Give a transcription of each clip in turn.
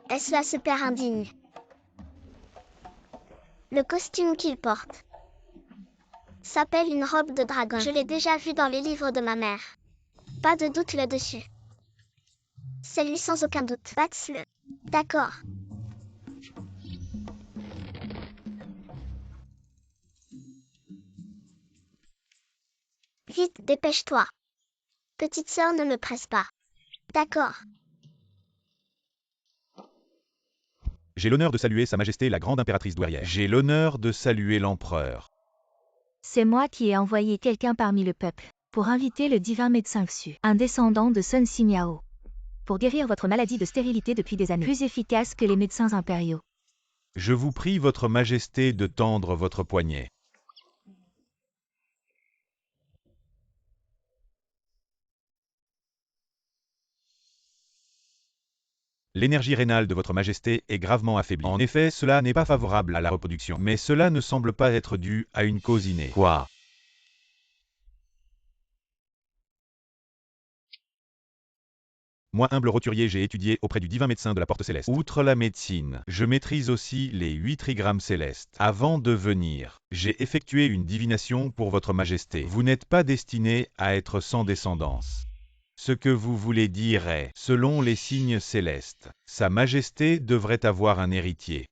Est-ce la super indigne? Le costume qu'il porte s'appelle une robe de dragon. Je l'ai déjà vu dans les livres de ma mère. Pas de doute là-dessus. C'est lui sans aucun doute. Bats-le. D'accord. Vite, dépêche-toi. Petite sœur, ne me presse pas. D'accord. J'ai l'honneur de saluer Sa Majesté la Grande Impératrice douairière. J'ai l'honneur de saluer l'Empereur. C'est moi qui ai envoyé quelqu'un parmi le peuple, pour inviter le divin médecin Xu, un descendant de Sun Ximiao, pour guérir votre maladie de stérilité depuis des années, plus efficace que les médecins impériaux. Je vous prie, Votre Majesté, de tendre votre poignet. L'énergie rénale de Votre Majesté est gravement affaiblie. En effet, cela n'est pas favorable à la reproduction. Mais cela ne semble pas être dû à une cause innée. Quoi? Moi, humble roturier, j'ai étudié auprès du divin médecin de la Porte Céleste. Outre la médecine, je maîtrise aussi les 8 trigrammes célestes. Avant de venir, j'ai effectué une divination pour Votre Majesté. Vous n'êtes pas destiné à être sans descendance. Ce que vous voulez dire est, selon les signes célestes, Sa Majesté devrait avoir un héritier.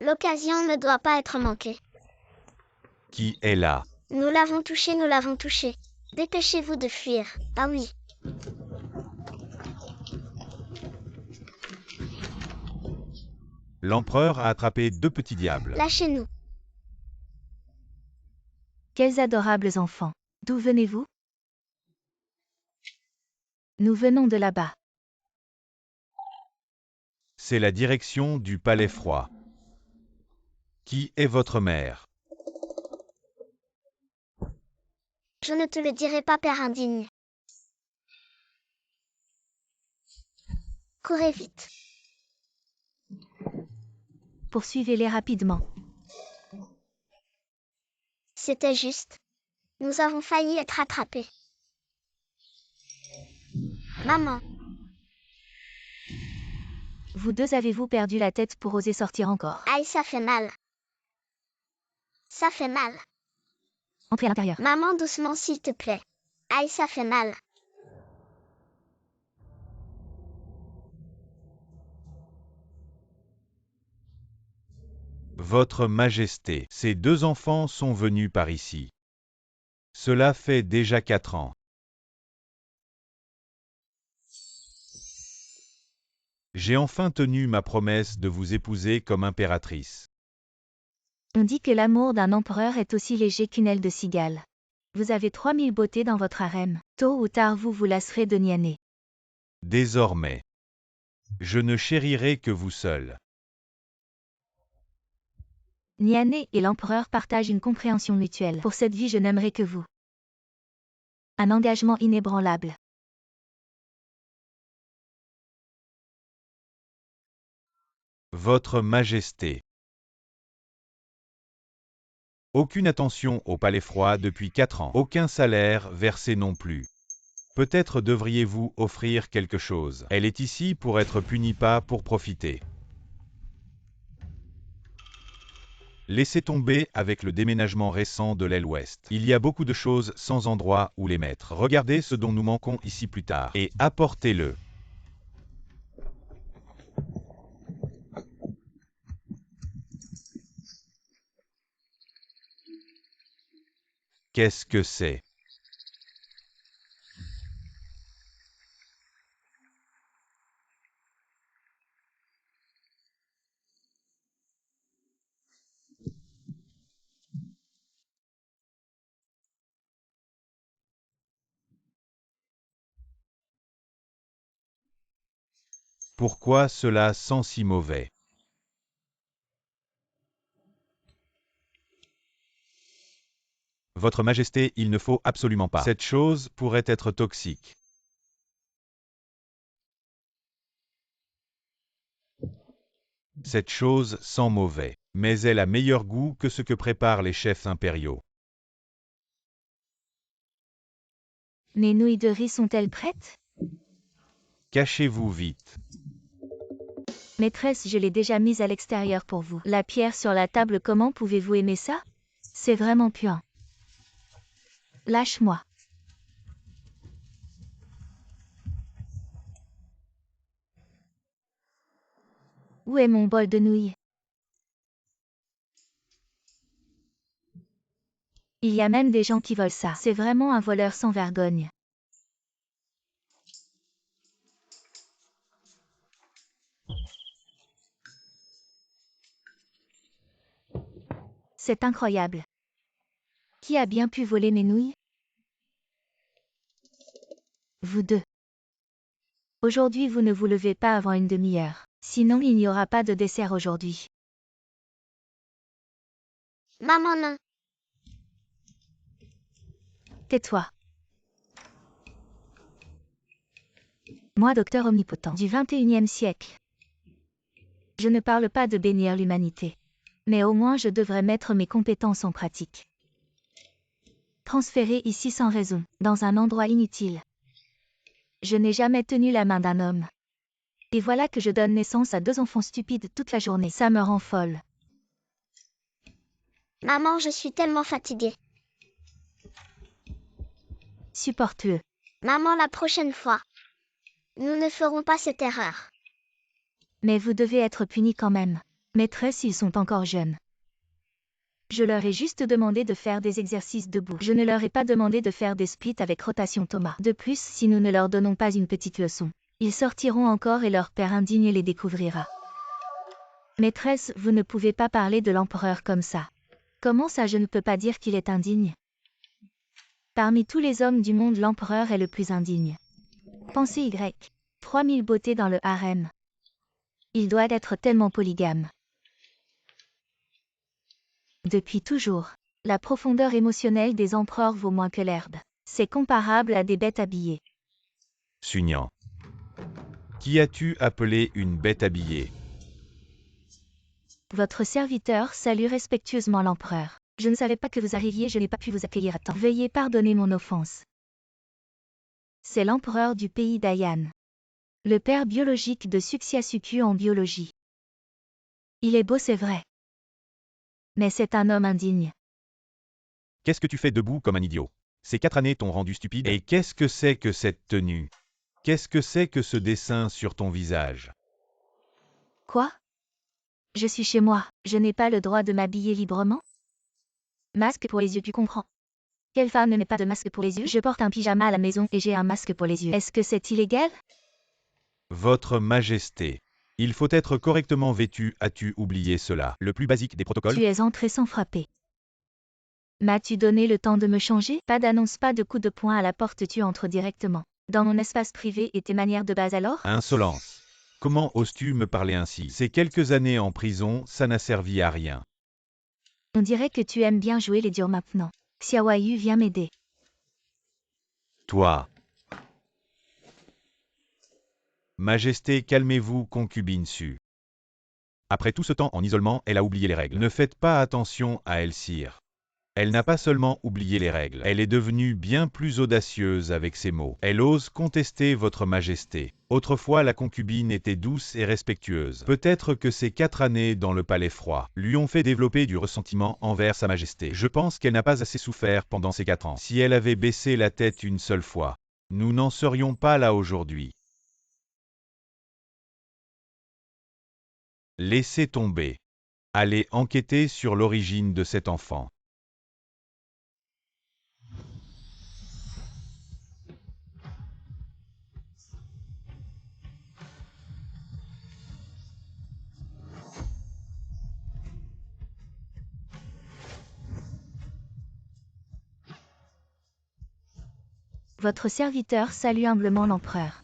L'occasion ne doit pas être manquée. Qui est là? Nous l'avons touché, nous l'avons touché. Dépêchez-vous de fuir. Ah oui. L'empereur a attrapé 2 petits diables. Lâchez-nous. Quels adorables enfants. D'où venez-vous? Nous venons de là-bas. C'est la direction du palais froid. Qui est votre mère? Je ne te le dirai pas, père indigne. Courez vite. Poursuivez-les rapidement. C'était juste. Nous avons failli être attrapés. Maman, Vous deux avez-vous perdu la tête pour oser sortir encore? aïe, ça fait mal. Ça fait mal. Entrez à l'intérieur. Maman, doucement, s'il te plaît. Aïe, ça fait mal. Votre Majesté, ces 2 enfants sont venus par ici. Cela fait déjà 4 ans. J'ai enfin tenu ma promesse de vous épouser comme impératrice. On dit que l'amour d'un empereur est aussi léger qu'une aile de cigale. Vous avez 3000 beautés dans votre harem. Tôt ou tard vous vous lasserez de Niané. Désormais, je ne chérirai que vous seul. Niané et l'empereur partagent une compréhension mutuelle. Pour cette vie je n'aimerai que vous. Un engagement inébranlable. Votre Majesté. Aucune attention au palais froid depuis 4 ans. Aucun salaire versé non plus. Peut-être devriez-vous offrir quelque chose. Elle est ici pour être punie, pas pour profiter. Laissez tomber avec le déménagement récent de l'aile ouest. Il y a beaucoup de choses sans endroit où les mettre. Regardez ce dont nous manquons ici plus tard et apportez-le. Qu'est-ce que c'est? Pourquoi cela sent si mauvais? Votre Majesté, il ne faut absolument pas. Cette chose pourrait être toxique. Cette chose sent mauvais, mais elle a meilleur goût que ce que préparent les chefs impériaux. Mes nouilles de riz sont-elles prêtes? Cachez-vous vite. Maîtresse, je l'ai déjà mise à l'extérieur pour vous. La pierre sur la table, comment pouvez-vous aimer ça? C'est vraiment puant. Lâche-moi. Où est mon bol de nouilles? Il y a même des gens qui volent ça. C'est vraiment un voleur sans vergogne. C'est incroyable. Qui a bien pu voler mes nouilles? Vous deux. Aujourd'hui, vous ne vous levez pas avant une demi-heure. Sinon, il n'y aura pas de dessert aujourd'hui. Maman, non. Tais-toi. Moi, docteur omnipotent du 21e siècle. Je ne parle pas de bénir l'humanité. Mais au moins je devrais mettre mes compétences en pratique. Transféré ici sans raison, dans un endroit inutile. Je n'ai jamais tenu la main d'un homme. Et voilà que je donne naissance à 2 enfants stupides toute la journée. Ça me rend folle. Maman, je suis tellement fatiguée. Supporte-le. Maman, la prochaine fois, nous ne ferons pas cette erreur. Mais vous devez être puni quand même. Maîtresse, ils sont encore jeunes. Je leur ai juste demandé de faire des exercices debout. Je ne leur ai pas demandé de faire des splits avec rotation Thomas. De plus, si nous ne leur donnons pas une petite leçon, ils sortiront encore et leur père indigne les découvrira. Maîtresse, vous ne pouvez pas parler de l'empereur comme ça. Comment ça, je ne peux pas dire qu'il est indigne? Parmi tous les hommes du monde, l'empereur est le plus indigne. Pensez Y. 3000 beautés dans le harem. Il doit être tellement polygame. Depuis toujours, la profondeur émotionnelle des empereurs vaut moins que l'herbe. C'est comparable à des bêtes habillées. Sunyan. Qui as-tu appelé une bête habillée? Votre serviteur salue respectueusement l'empereur. Je ne savais pas que vous arriviez, je n'ai pas pu vous accueillir à temps. Veuillez pardonner mon offense. C'est l'empereur du pays d'Ayan. Le père biologique de Suxiasuku en biologie. Il est beau, c'est vrai. Mais c'est un homme indigne. Qu'est-ce que tu fais debout comme un idiot? Ces 4 années t'ont rendu stupide. Et qu'est-ce que c'est que cette tenue? Qu'est-ce que c'est que ce dessin sur ton visage? Quoi? Je suis chez moi, je n'ai pas le droit de m'habiller librement? Masque pour les yeux, tu comprends? Quelle femme ne met pas de masque pour les yeux? Je porte un pyjama à la maison et j'ai un masque pour les yeux. Est-ce que c'est illégal? Votre Majesté. Il faut être correctement vêtu, as-tu oublié cela? Le plus basique des protocoles? Tu es entré sans frapper. M'as-tu donné le temps de me changer? Pas d'annonce, pas de coup de poing à la porte, tu entres directement. Dans mon espace privé et tes manières de base alors? Insolence. Comment oses-tu me parler ainsi? Ces quelques années en prison, ça n'a servi à rien. On dirait que tu aimes bien jouer les durs maintenant. Xiaoyu, viens m'aider. Toi. Majesté, calmez-vous, concubine Su. Après tout ce temps en isolement, elle a oublié les règles. Ne faites pas attention à elle, sire. Elle n'a pas seulement oublié les règles, elle est devenue bien plus audacieuse avec ses mots. Elle ose contester votre majesté. Autrefois, la concubine était douce et respectueuse. Peut-être que ces 4 années dans le palais froid lui ont fait développer du ressentiment envers sa majesté. Je pense qu'elle n'a pas assez souffert pendant ces 4 ans. Si elle avait baissé la tête une seule fois, nous n'en serions pas là aujourd'hui. Laissez tomber. Allez enquêter sur l'origine de cet enfant. Votre serviteur salue humblement l'empereur.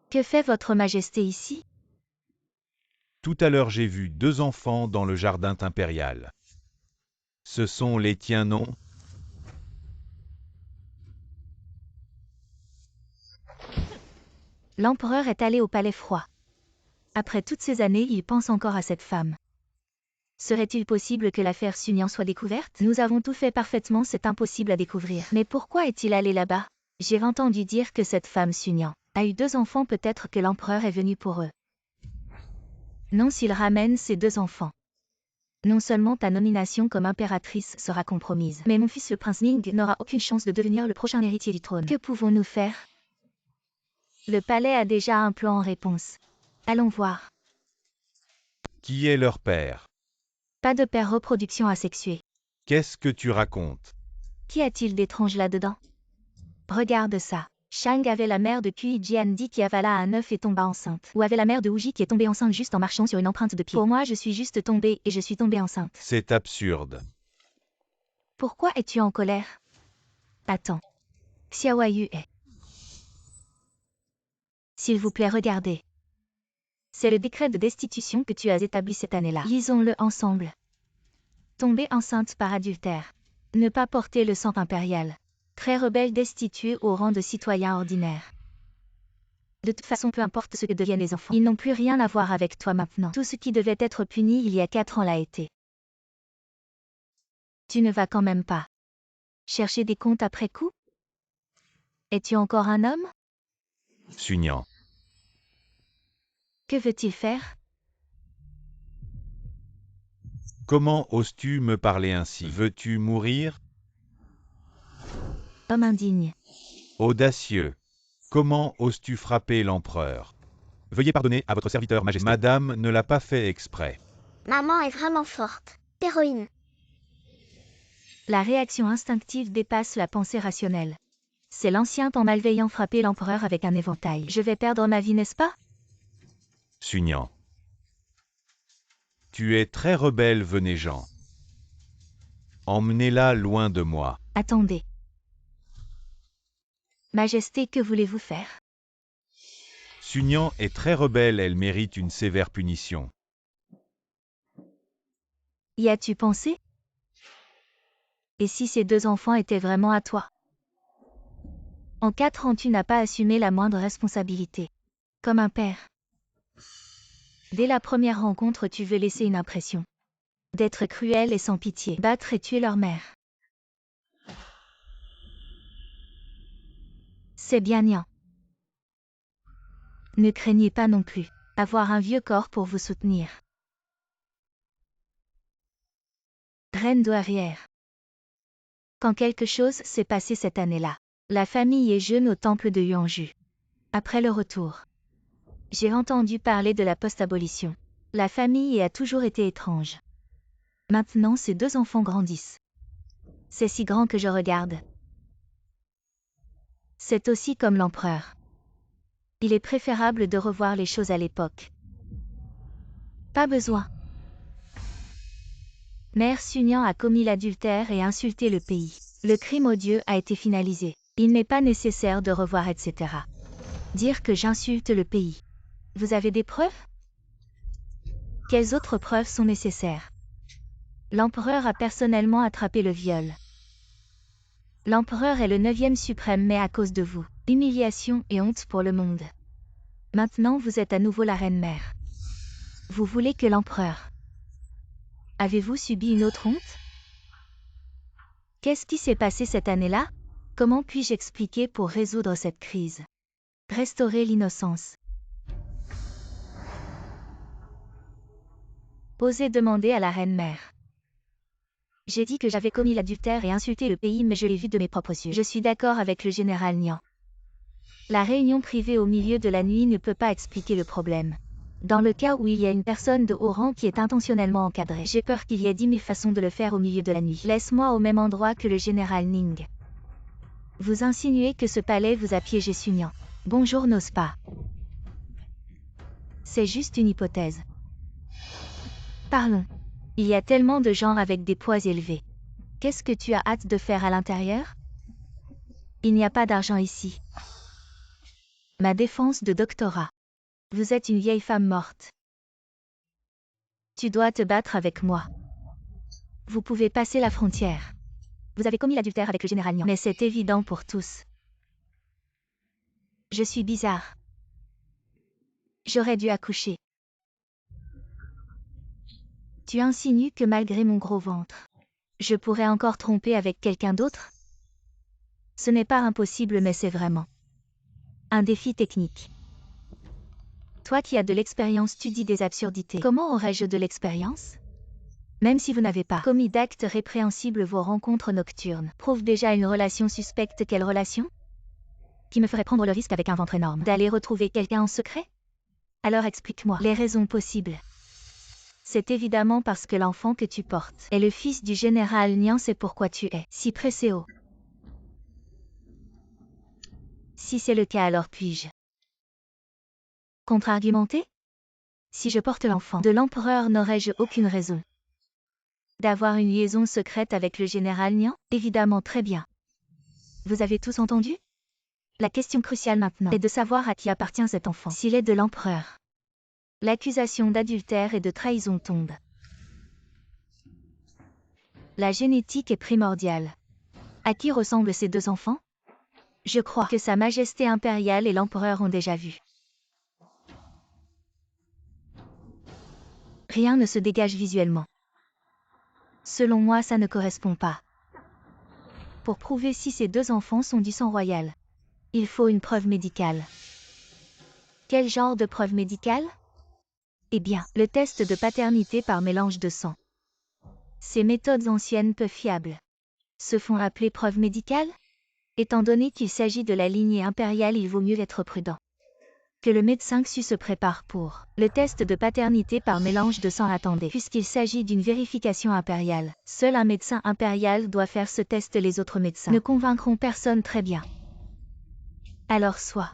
Que fait votre majesté ici? Tout à l'heure j'ai vu 2 enfants dans le jardin impérial. Ce sont les tiens, non? L'empereur est allé au palais froid. Après toutes ces années, il pense encore à cette femme. Serait-il possible que l'affaire Sunyan soit découverte? Nous avons tout fait parfaitement, c'est impossible à découvrir. Mais pourquoi est-il allé là-bas? J'ai entendu dire que cette femme Sunyan a eu 2 enfants, peut-être que l'empereur est venu pour eux. Non, s'il ramène ces 2 enfants. Non seulement ta nomination comme impératrice sera compromise, mais mon fils le prince Ning n'aura aucune chance de devenir le prochain héritier du trône. Que pouvons-nous faire? Le palais a déjà un plan en réponse. Allons voir. Qui est leur père? Pas de père, reproduction asexuée. Qu'est-ce que tu racontes? Qu'y a-t-il d'étrange là-dedans? Regarde ça. Shang avait la mère de Kui Jiandi qui avala un œuf et tomba enceinte. Ou avait la mère de Wuji qui est tombée enceinte juste en marchant sur une empreinte de pied. Pour moi, je suis juste tombée et je suis tombée enceinte. C'est absurde. Pourquoi es-tu en colère? Attends. Xiaoyu est. S'il vous plaît, regardez. C'est le décret de destitution que tu as établi cette année-là. Lisons-le ensemble. Tomber enceinte par adultère. Ne pas porter le sang impérial. Très rebelle, destitué au rang de citoyen ordinaire. De toute façon, peu importe ce que deviennent les enfants, ils n'ont plus rien à voir avec toi maintenant. Tout ce qui devait être puni il y a 4 ans l'a été. Tu ne vas quand même pas chercher des comptes après coup? Es-tu encore un homme? Sunyan. Que veut-il faire? Comment oses-tu me parler ainsi? Veux-tu mourir? Homme indigne. Audacieux. Comment oses-tu frapper l'empereur? Veuillez pardonner à votre serviteur, Majesté. Madame ne l'a pas fait exprès. Maman est vraiment forte. Héroïne. La réaction instinctive dépasse la pensée rationnelle. C'est l'ancien temps malveillant frapper l'empereur avec un éventail. Je vais perdre ma vie, n'est-ce pas? Sunyan. Tu es très rebelle, Venéjean. Emmenez-la loin de moi. Attendez. Majesté, que voulez-vous faire? Sunyan est très rebelle, elle mérite une sévère punition. Y as-tu pensé? Et si ces 2 enfants étaient vraiment à toi? En 4 ans, tu n'as pas assumé la moindre responsabilité. Comme un père. Dès la première rencontre, tu veux laisser une impression. D'être cruel et sans pitié. Battre et tuer leur mère. C'est bien niant. Ne craignez pas non plus. Avoir un vieux corps pour vous soutenir. Reine douairière. Quand quelque chose s'est passé cette année-là, la famille est jeune au temple de Yuanju. Après le retour, j'ai entendu parler de la post-abolition. La famille a toujours été étrange. Maintenant, ces 2 enfants grandissent. C'est si grand que je regarde. C'est aussi comme l'empereur. Il est préférable de revoir les choses à l'époque. Pas besoin. Mère Sunyan a commis l'adultère et insulté le pays. Le crime odieux a été finalisé. Il n'est pas nécessaire de revoir, etc. Dire que j'insulte le pays. Vous avez des preuves? Quelles autres preuves sont nécessaires? L'empereur a personnellement attrapé le viol. L'empereur est le 9e suprême, mais à cause de vous. Humiliation et honte pour le monde. Maintenant, vous êtes à nouveau la reine-mère. Vous voulez que l'empereur... Avez-vous subi une autre honte? Qu'est-ce qui s'est passé cette année-là? Comment puis-je expliquer pour résoudre cette crise? Restaurer l'innocence. Osez demander à la reine-mère. J'ai dit que j'avais commis l'adultère et insulté le pays, mais je l'ai vu de mes propres yeux. Je suis d'accord avec le général Nian. La réunion privée au milieu de la nuit ne peut pas expliquer le problème. Dans le cas où il y a une personne de haut rang qui est intentionnellement encadrée, j'ai peur qu'il y ait 10 000 façons de le faire au milieu de la nuit. Laisse-moi au même endroit que le général Ning. Vous insinuez que ce palais vous a piégé Sunyan. Bonjour, n'ose pas. C'est juste une hypothèse. Parlons. Il y a tellement de gens avec des poids élevés. Qu'est-ce que tu as hâte de faire à l'intérieur? Il n'y a pas d'argent ici. Ma défense de doctorat. Vous êtes une vieille femme morte. Tu dois te battre avec moi. Vous pouvez passer la frontière. Vous avez commis l'adultère avec le général Nian, mais c'est évident pour tous. Je suis bizarre. J'aurais dû accoucher. Tu insinues que malgré mon gros ventre, je pourrais encore tromper avec quelqu'un d'autre? Ce n'est pas impossible, mais c'est vraiment un défi technique. Toi qui as de l'expérience, tu dis des absurdités. Comment aurais-je de l'expérience? Même si vous n'avez pas commis d'actes répréhensibles, vos rencontres nocturnes prouvent déjà une relation suspecte. Quelle relation? Qui me ferait prendre le risque avec un ventre énorme d'aller retrouver quelqu'un en secret? Alors explique-moi les raisons possibles. C'est évidemment parce que l'enfant que tu portes est le fils du général Nian, c'est pourquoi tu es si pressé. Si c'est le cas, alors puis-je contre-argumenter? Si je porte l'enfant de l'empereur, n'aurais-je aucune raison d'avoir une liaison secrète avec le général Nian? Évidemment, très bien. Vous avez tous entendu? La question cruciale maintenant est de savoir à qui appartient cet enfant. S'il est de l'empereur, l'accusation d'adultère et de trahison tombe. La génétique est primordiale. À qui ressemblent ces deux enfants? Je crois que Sa Majesté impériale et l'empereur ont déjà vu. Rien ne se dégage visuellement. Selon moi, ça ne correspond pas. Pour prouver si ces deux enfants sont du sang royal, il faut une preuve médicale. Quel genre de preuve médicale? Eh bien, le test de paternité par mélange de sang. Ces méthodes anciennes peu fiables se font appeler preuves médicales? Étant donné qu'il s'agit de la lignée impériale, il vaut mieux être prudent. Que le médecin Xu se prépare pour le test de paternité par mélange de sang. Attendez, puisqu'il s'agit d'une vérification impériale, seul un médecin impérial doit faire ce test. Les autres médecins ne convaincront personne. Très bien. Alors soit.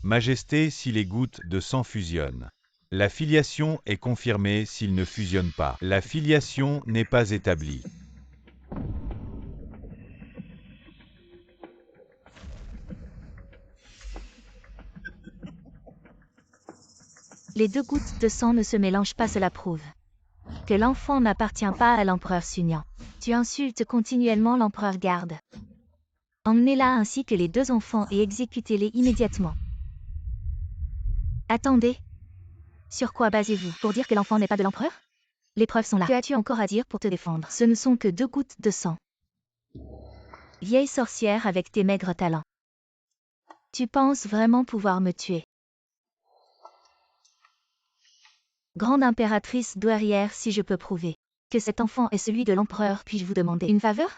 Majesté, si les gouttes de sang fusionnent. La filiation est confirmée s'ils ne fusionnent pas. La filiation n'est pas établie. Les deux gouttes de sang ne se mélangent pas, cela prouve que l'enfant n'appartient pas à l'empereur Sunyan. Tu insultes continuellement l'empereur Garde. Emmenez-la ainsi que les deux enfants et exécutez-les immédiatement. Attendez. Sur quoi basez-vous pour dire que l'enfant n'est pas de l'empereur? Les preuves sont là. Que as-tu encore à dire pour te défendre? Ce ne sont que deux gouttes de sang. Vieille sorcière avec tes maigres talents. Tu penses vraiment pouvoir me tuer? Grande impératrice douairière, si je peux prouver que cet enfant est celui de l'empereur, puis-je vous demander une faveur?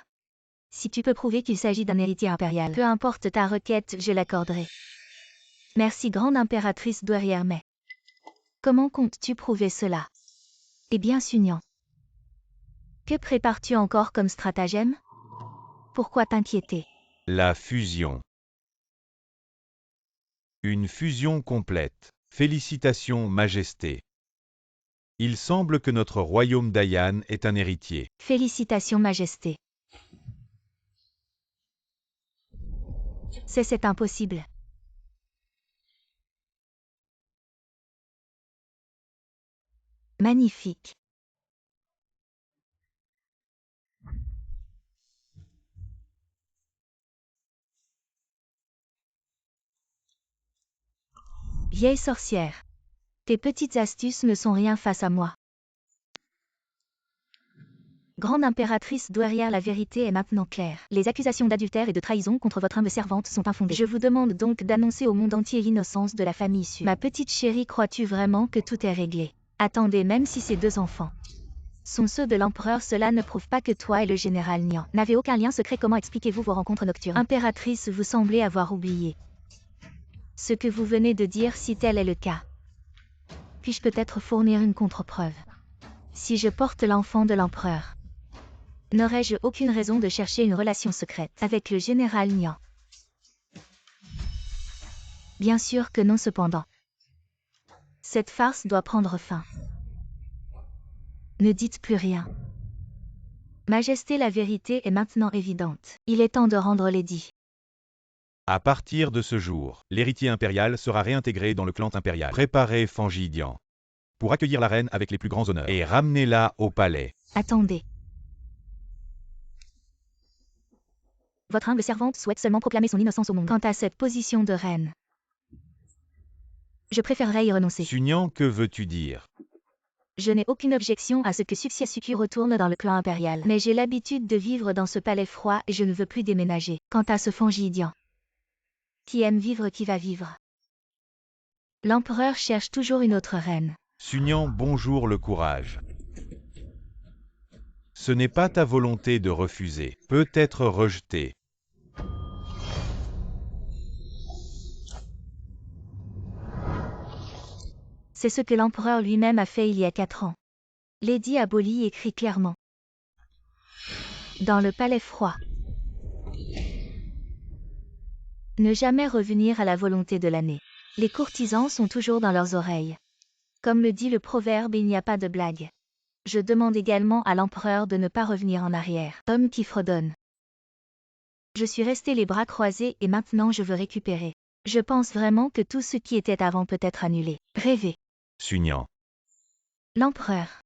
Si tu peux prouver qu'il s'agit d'un héritier impérial, peu importe ta requête, je l'accorderai. Merci, grande impératrice douairière, mais comment comptes-tu prouver cela? Eh bien, Sunyan, que prépares-tu encore comme stratagème? Pourquoi t'inquiéter? La fusion. Une fusion complète. Félicitations, Majesté. Il semble que notre royaume d'Ayan est un héritier. Félicitations, Majesté. C'est impossible. Magnifique. Vieille sorcière. Tes petites astuces ne sont rien face à moi. Grande impératrice douairière, la vérité est maintenant claire. Les accusations d'adultère et de trahison contre votre humble servante sont infondées. Je vous demande donc d'annoncer au monde entier l'innocence de la famille Su. Ma petite chérie, crois-tu vraiment que tout est réglé? Attendez, même si ces deux enfants sont ceux de l'empereur, cela ne prouve pas que toi et le général Nian n'avez aucun lien secret. Comment expliquez-vous vos rencontres nocturnes? Impératrice, vous semblez avoir oublié ce que vous venez de dire. Si tel est le cas, puis-je peut-être fournir une contre-preuve? Si je porte l'enfant de l'empereur, n'aurais-je aucune raison de chercher une relation secrète avec le général Nian? Bien sûr que non, cependant. Cette farce doit prendre fin. Ne dites plus rien. Majesté, la vérité est maintenant évidente. Il est temps de rendre l'édit. À partir de ce jour, l'héritier impérial sera réintégré dans le clan impérial. Préparez Fangidian pour accueillir la reine avec les plus grands honneurs et ramenez-la au palais. Attendez. Votre humble servante souhaite seulement proclamer son innocence au monde. Quant à cette position de reine, je préférerais y renoncer. Sunyan, que veux-tu dire? Je n'ai aucune objection à ce que Suxiasuku retourne dans le clan impérial. Mais j'ai l'habitude de vivre dans ce palais froid et je ne veux plus déménager. Quant à ce Fangidian, qui aime vivre, qui va vivre. L'empereur cherche toujours une autre reine. Sunyan, bonjour le courage. Ce n'est pas ta volonté de refuser, peut être rejeté. C'est ce que l'empereur lui-même a fait il y a 4 ans. L'édit aboli écrit clairement. Dans le palais froid. Ne jamais revenir à la volonté de l'année. Les courtisans sont toujours dans leurs oreilles. Comme le dit le proverbe, il n'y a pas de blague. Je demande également à l'empereur de ne pas revenir en arrière. Homme qui fredonne. Je suis resté les bras croisés et maintenant je veux récupérer. Je pense vraiment que tout ce qui était avant peut être annulé. Rêver. Sunyan. L'empereur.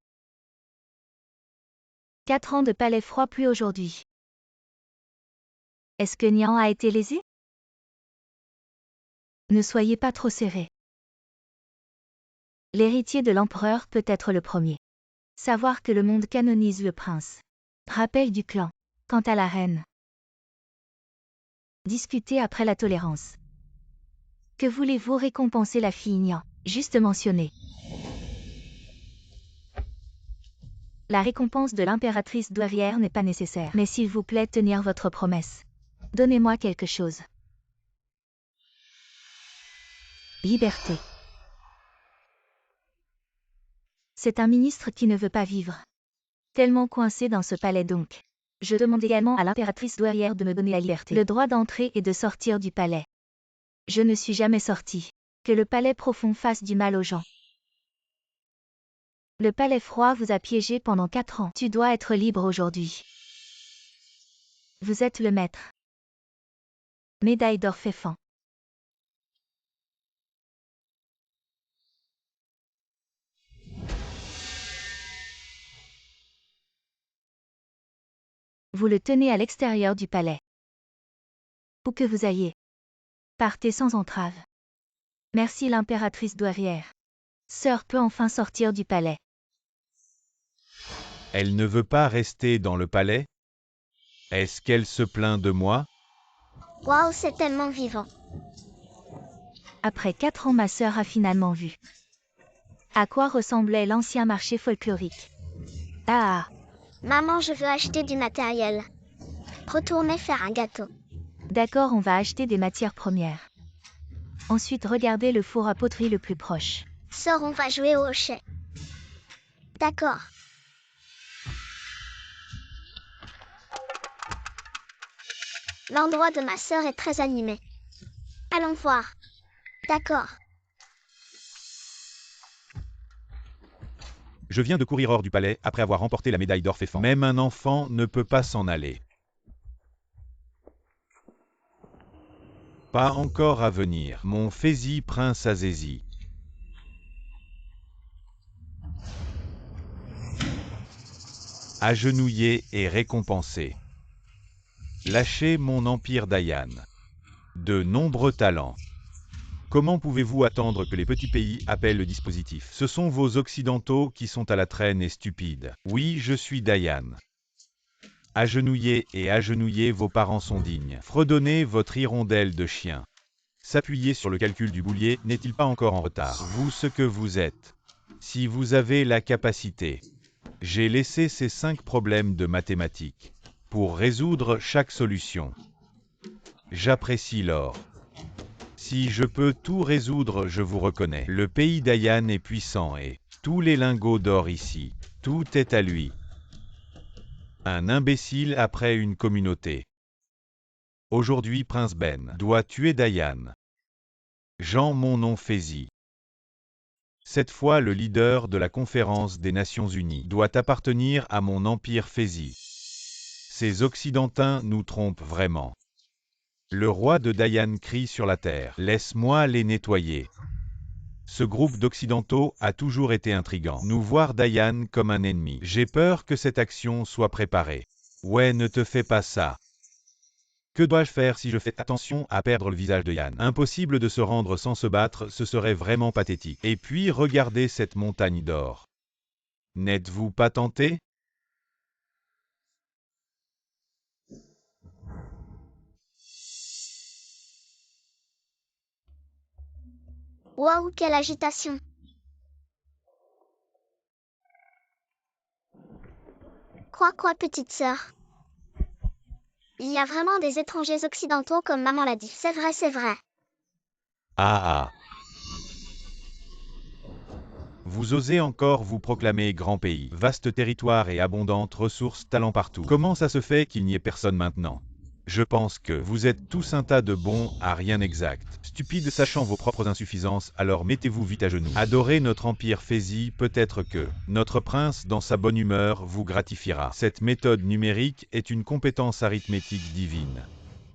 4 ans de palais froid plus aujourd'hui. Est-ce que Nian a été lésé? Ne soyez pas trop serré. L'héritier de l'empereur peut être le premier. Savoir que le monde canonise le prince. Rappel du clan. Quant à la reine. Discuter après la tolérance. Que voulez-vous récompenser la fille Nian? Juste mentionné. La récompense de l'impératrice douairière n'est pas nécessaire. Mais s'il vous plaît, tenir votre promesse. Donnez-moi quelque chose. Liberté. C'est un ministre qui ne veut pas vivre. Tellement coincé dans ce palais donc. Je demande également à l'impératrice douairière de me donner la liberté. Le droit d'entrer et de sortir du palais. Je ne suis jamais sorti. Que le palais profond fasse du mal aux gens. Le palais froid vous a piégé pendant 4 ans. Tu dois être libre aujourd'hui. Vous êtes le maître. Médaille d'or Féfan. Vous le tenez à l'extérieur du palais. Où que vous ayez. Partez sans entrave. Merci l'impératrice douairière. Sœur peut enfin sortir du palais. Elle ne veut pas rester dans le palais? Est-ce qu'elle se plaint de moi? Waouh, c'est tellement vivant. Après 4 ans, ma sœur a finalement vu. À quoi ressemblait l'ancien marché folklorique. Ah! Maman, je veux acheter du matériel. Retournez faire un gâteau. D'accord, on va acheter des matières premières. Ensuite, regardez le four à poterie le plus proche. Sors, on va jouer au hochet. D'accord. L'endroit de ma sœur est très animé. Allons voir. D'accord. Je viens de courir hors du palais après avoir remporté la médaille d'or Féfan. Même un enfant ne peut pas s'en aller. Pas encore à venir, mon Fézi prince Azézi. Agenouillé et récompensé. Lâchez mon empire Dayan. De nombreux talents. Comment pouvez-vous attendre que les petits pays appellent le dispositif? Ce sont vos occidentaux qui sont à la traîne et stupides. Oui, je suis Dayan. Agenouillez et agenouillez, vos parents sont dignes. Fredonnez votre hirondelle de chien. S'appuyer sur le calcul du boulier n'est-il pas encore en retard? Vous ce que vous êtes. Si vous avez la capacité. J'ai laissé ces 5 problèmes de mathématiques. Pour résoudre chaque solution. J'apprécie l'or. Si je peux tout résoudre, je vous reconnais. Le pays Dayan est puissant et tous les lingots d'or ici, tout est à lui. Un imbécile après une communauté. Aujourd'hui Prince Ben doit tuer Dayan. Jean mon nom Fézi. Cette fois, le leader de la conférence des Nations Unies doit appartenir à mon empire Fézi. Ces Occidentins nous trompent vraiment. Le roi de Dayan crie sur la terre. Laisse-moi les nettoyer. Ce groupe d'Occidentaux a toujours été intrigant. Nous voir Dayan comme un ennemi. J'ai peur que cette action soit préparée. Ouais, ne te fais pas ça. Que dois-je faire si je fais attention à perdre le visage de Yann? Impossible de se rendre sans se battre, ce serait vraiment pathétique. Et puis regardez cette montagne d'or. N'êtes-vous pas tenté? Waouh, quelle agitation! Quoi, petite sœur? Il y a vraiment des étrangers occidentaux comme maman l'a dit. C'est vrai. Ah. Vous osez encore vous proclamer grand pays, vaste territoire et abondantes ressources talent partout. Comment ça se fait qu'il n'y ait personne maintenant? Je pense que vous êtes tous un tas de bons à rien exact. Stupides sachant vos propres insuffisances, alors mettez-vous vite à genoux. Adorez notre empire Fézi, peut-être que notre prince, dans sa bonne humeur, vous gratifiera. Cette méthode numérique est une compétence arithmétique divine.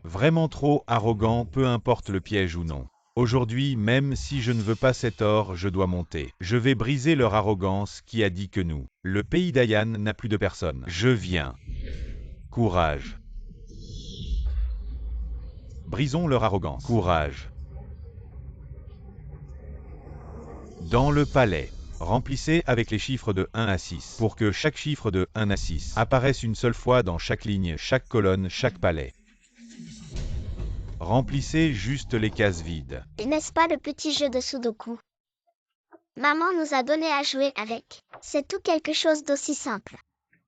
Vraiment trop arrogant, peu importe le piège ou non. Aujourd'hui, même si je ne veux pas cet or, je dois monter. Je vais briser leur arrogance qui a dit que nous, le pays d'Ayan, n'a plus de personne. Je viens. Courage. Brisons leur arrogance. Courage. Dans le palais, remplissez avec les chiffres de 1 à 6, pour que chaque chiffre de 1 à 6 apparaisse une seule fois dans chaque ligne, chaque colonne, chaque palais. Remplissez juste les cases vides. N'est-ce pas le petit jeu de Sudoku? Maman nous a donné à jouer avec. C'est tout quelque chose d'aussi simple.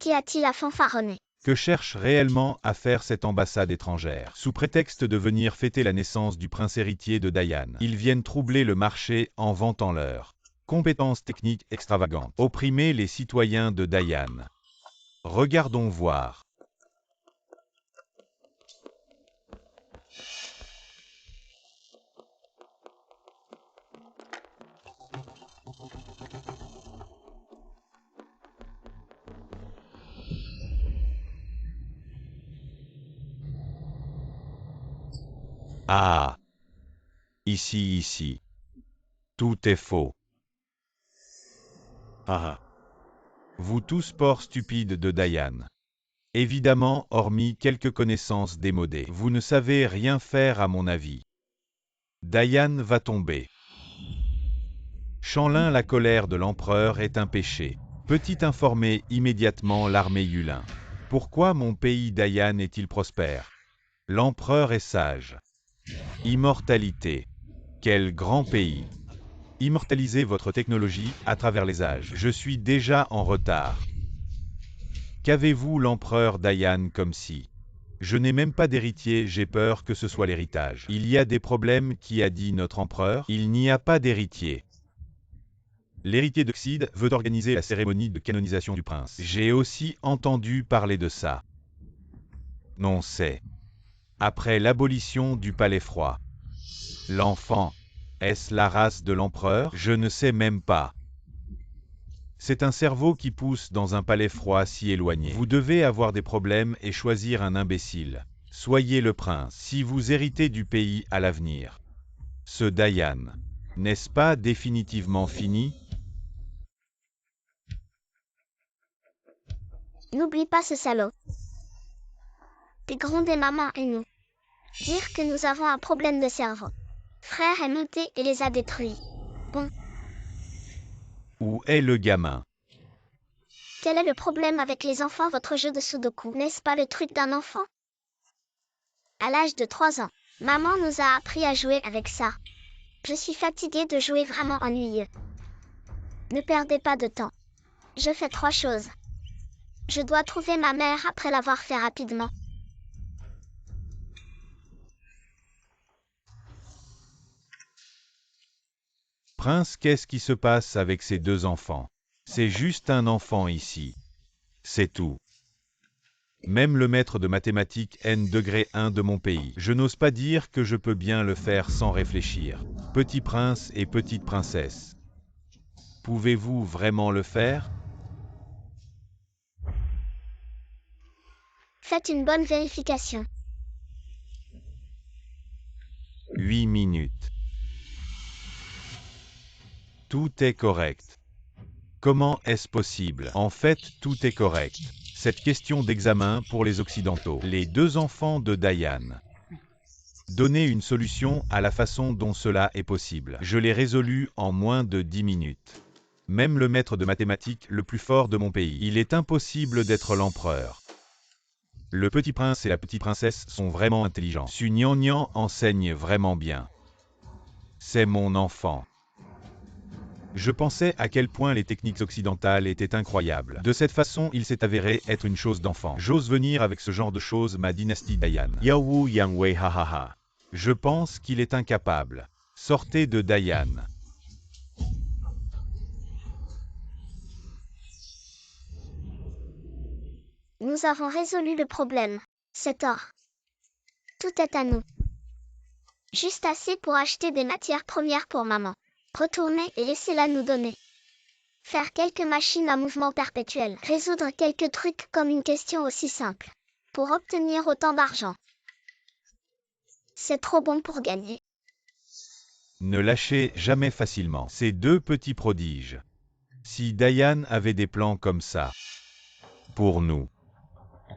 Qu'y a-t-il à fanfaronner? Que cherche réellement à faire cette ambassade étrangère? Sous prétexte de venir fêter la naissance du prince héritier de Dayan, ils viennent troubler le marché en vantant leurs compétences techniques extravagantes. Opprimer les citoyens de Dayan. Regardons voir. Ah! Ici. Tout est faux. Ah! Vous tous porcs stupides de Dayan. Évidemment, hormis quelques connaissances démodées, vous ne savez rien faire à mon avis. Dayan va tomber. Chanlin, la colère de l'empereur est un péché. Peut-il informer immédiatement l'armée Yulin? Pourquoi mon pays Dayan est-il prospère? L'empereur est sage. Immortalité. Quel grand pays! Immortalisez votre technologie à travers les âges. Je suis déjà en retard. Qu'avez-vous l'empereur Dayan comme si? Je n'ai même pas d'héritier, j'ai peur que ce soit l'héritage. Il y a des problèmes, qui a dit notre empereur? Il n'y a pas d'héritier. L'héritier de Xide veut organiser la cérémonie de canonisation du prince. J'ai aussi entendu parler de ça. Non, c'est après l'abolition du palais froid. L'enfant, est-ce la race de l'empereur? Je ne sais même pas. C'est un cerveau qui pousse dans un palais froid si éloigné. Vous devez avoir des problèmes et choisir un imbécile. Soyez le prince, si vous héritez du pays à l'avenir. Ce Dayan, n'est-ce pas définitivement fini? N'oublie pas ce salaud. Puis gronder maman et nous. Dire que nous avons un problème de cerveau. Frère est monté et les a détruits. Bon. Où est le gamin? Quel est le problème avec les enfants? Votre jeu de Sudoku, n'est-ce pas le truc d'un enfant? À l'âge de 3 ans, maman nous a appris à jouer avec ça. Je suis fatiguée de jouer, vraiment ennuyeux. Ne perdez pas de temps. Je fais 3 choses. Je dois trouver ma mère après l'avoir fait rapidement. Prince, qu'est-ce qui se passe avec ces 2 enfants? C'est juste un enfant ici. C'est tout. Même le maître de mathématiques N-1 de mon pays. Je n'ose pas dire que je peux bien le faire sans réfléchir. Petit prince et petite princesse. Pouvez-vous vraiment le faire? Faites une bonne vérification. 8 minutes. Tout est correct. Comment est-ce possible? En fait, tout est correct. Cette question d'examen pour les Occidentaux. Les deux enfants de Diane. Donnez une solution à la façon dont cela est possible. Je l'ai résolu en moins de 10 minutes. Même le maître de mathématiques le plus fort de mon pays. Il est impossible d'être l'empereur. Le petit prince et la petite princesse sont vraiment intelligents. Su Nian Nian enseigne vraiment bien. C'est mon enfant. Je pensais à quel point les techniques occidentales étaient incroyables. De cette façon, il s'est avéré être une chose d'enfant. J'ose venir avec ce genre de choses ma dynastie Diane. Yaowu Yangwei ha ha ha. Je pense qu'il est incapable. Sortez de Diane. Nous avons résolu le problème. C'est or. Tout est à nous. Juste assez pour acheter des matières premières pour maman. Retournez et laissez-la nous donner. Faire quelques machines à mouvement perpétuel. Résoudre quelques trucs comme une question aussi simple. Pour obtenir autant d'argent. C'est trop bon pour gagner. Ne lâchez jamais facilement ces deux petits prodiges. Si Diane avait des plans comme ça. Pour nous.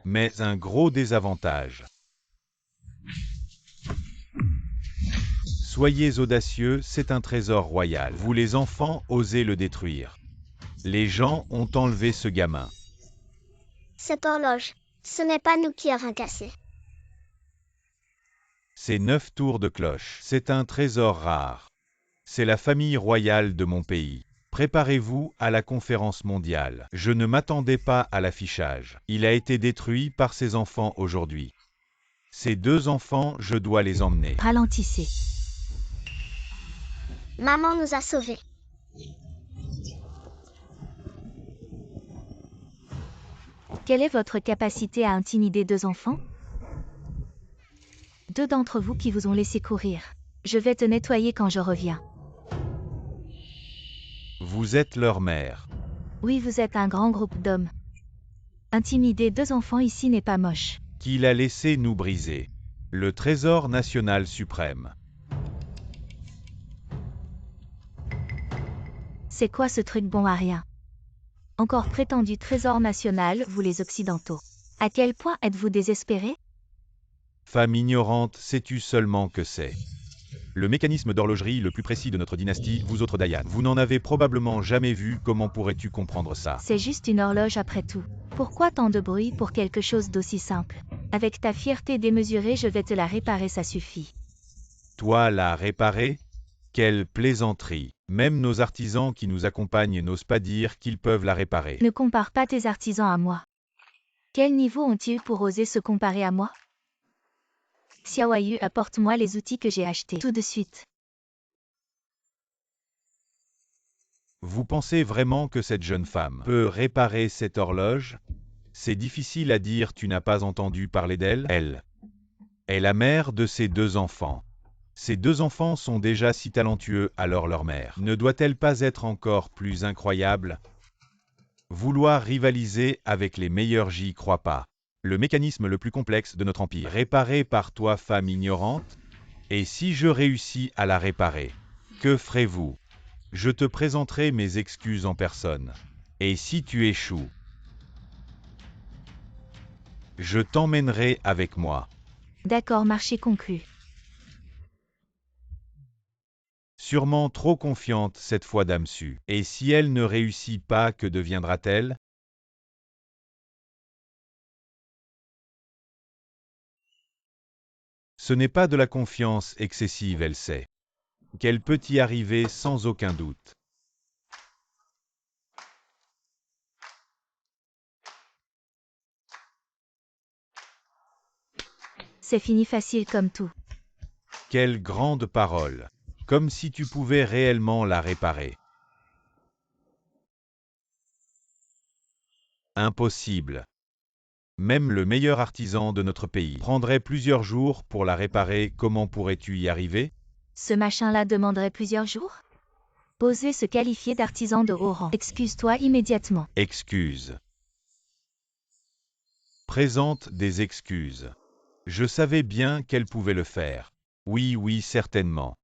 Mais un gros désavantage. Soyez audacieux, c'est un trésor royal. Vous les enfants osez le détruire. Les gens ont enlevé ce gamin. Cette horloge, ce n'est pas nous qui avons cassé. Ces 9 tours de cloche, c'est un trésor rare. C'est la famille royale de mon pays. Préparez-vous à la conférence mondiale. Je ne m'attendais pas à l'affichage. Il a été détruit par ces enfants aujourd'hui. Ces deux enfants, je dois les emmener. Ralentissez. Maman nous a sauvés. Quelle est votre capacité à intimider deux enfants? Deux d'entre vous qui vous ont laissé courir. Je vais te nettoyer quand je reviens. Vous êtes leur mère. Oui, vous êtes un grand groupe d'hommes. Intimider deux enfants ici n'est pas moche. Qui l'a laissé nous briser. Le trésor national suprême. C'est quoi ce truc bon à rien? Encore prétendu trésor national, vous les Occidentaux. À quel point êtes-vous désespérés? Femme ignorante, sais-tu seulement que c'est le mécanisme d'horlogerie le plus précis de notre dynastie, vous autres Diane. Vous n'en avez probablement jamais vu, comment pourrais-tu comprendre ça? C'est juste une horloge après tout. Pourquoi tant de bruit pour quelque chose d'aussi simple? Avec ta fierté démesurée, je vais te la réparer, ça suffit. Toi la réparer? Quelle plaisanterie! Même nos artisans qui nous accompagnent n'osent pas dire qu'ils peuvent la réparer. Ne compare pas tes artisans à moi. Quel niveau ont-ils pour oser se comparer à moi? Xiaoyu, apporte-moi les outils que j'ai achetés. Tout de suite. Vous pensez vraiment que cette jeune femme peut réparer cette horloge? C'est difficile à dire, tu n'as pas entendu parler d'elle? Elle est la mère de ces deux enfants. Ces deux enfants sont déjà si talentueux, alors leur mère ne doit-elle pas être encore plus incroyable? Vouloir rivaliser avec les meilleurs, j'y crois pas. Le mécanisme le plus complexe de notre empire, réparé par toi, femme ignorante? Et si je réussis à la réparer, que ferez-vous? Je te présenterai mes excuses en personne. Et si tu échoues, je t'emmènerai avec moi. D'accord, marché conclu. Sûrement trop confiante cette fois Dame Su. Et si elle ne réussit pas, que deviendra-t-elle? Ce n'est pas de la confiance excessive, elle sait qu'elle peut y arriver sans aucun doute. C'est fini, facile comme tout. Quelle grande parole! Comme si tu pouvais réellement la réparer. Impossible. Même le meilleur artisan de notre pays prendrait plusieurs jours pour la réparer. Comment pourrais-tu y arriver? Ce machin-là demanderait plusieurs jours? Oser se qualifier d'artisan de haut rang. Excuse-toi immédiatement. Excuse. Présente des excuses. Je savais bien qu'elle pouvait le faire. Oui, oui, certainement.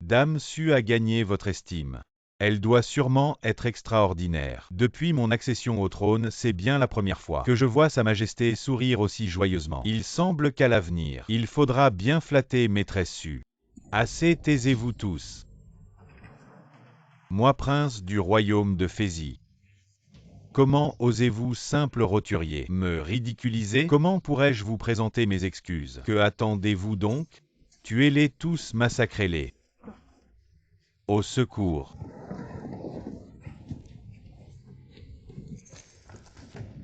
Dame Su a gagné votre estime. Elle doit sûrement être extraordinaire. Depuis mon accession au trône, c'est bien la première fois que je vois Sa Majesté sourire aussi joyeusement. Il semble qu'à l'avenir, il faudra bien flatter maîtresse Su. Assez, taisez-vous tous. Moi, prince du royaume de Fézi. Comment osez-vous, simple roturier, me ridiculiser? Comment pourrais-je vous présenter mes excuses? Que attendez-vous donc? Tuez-les tous, massacrez-les. Au secours.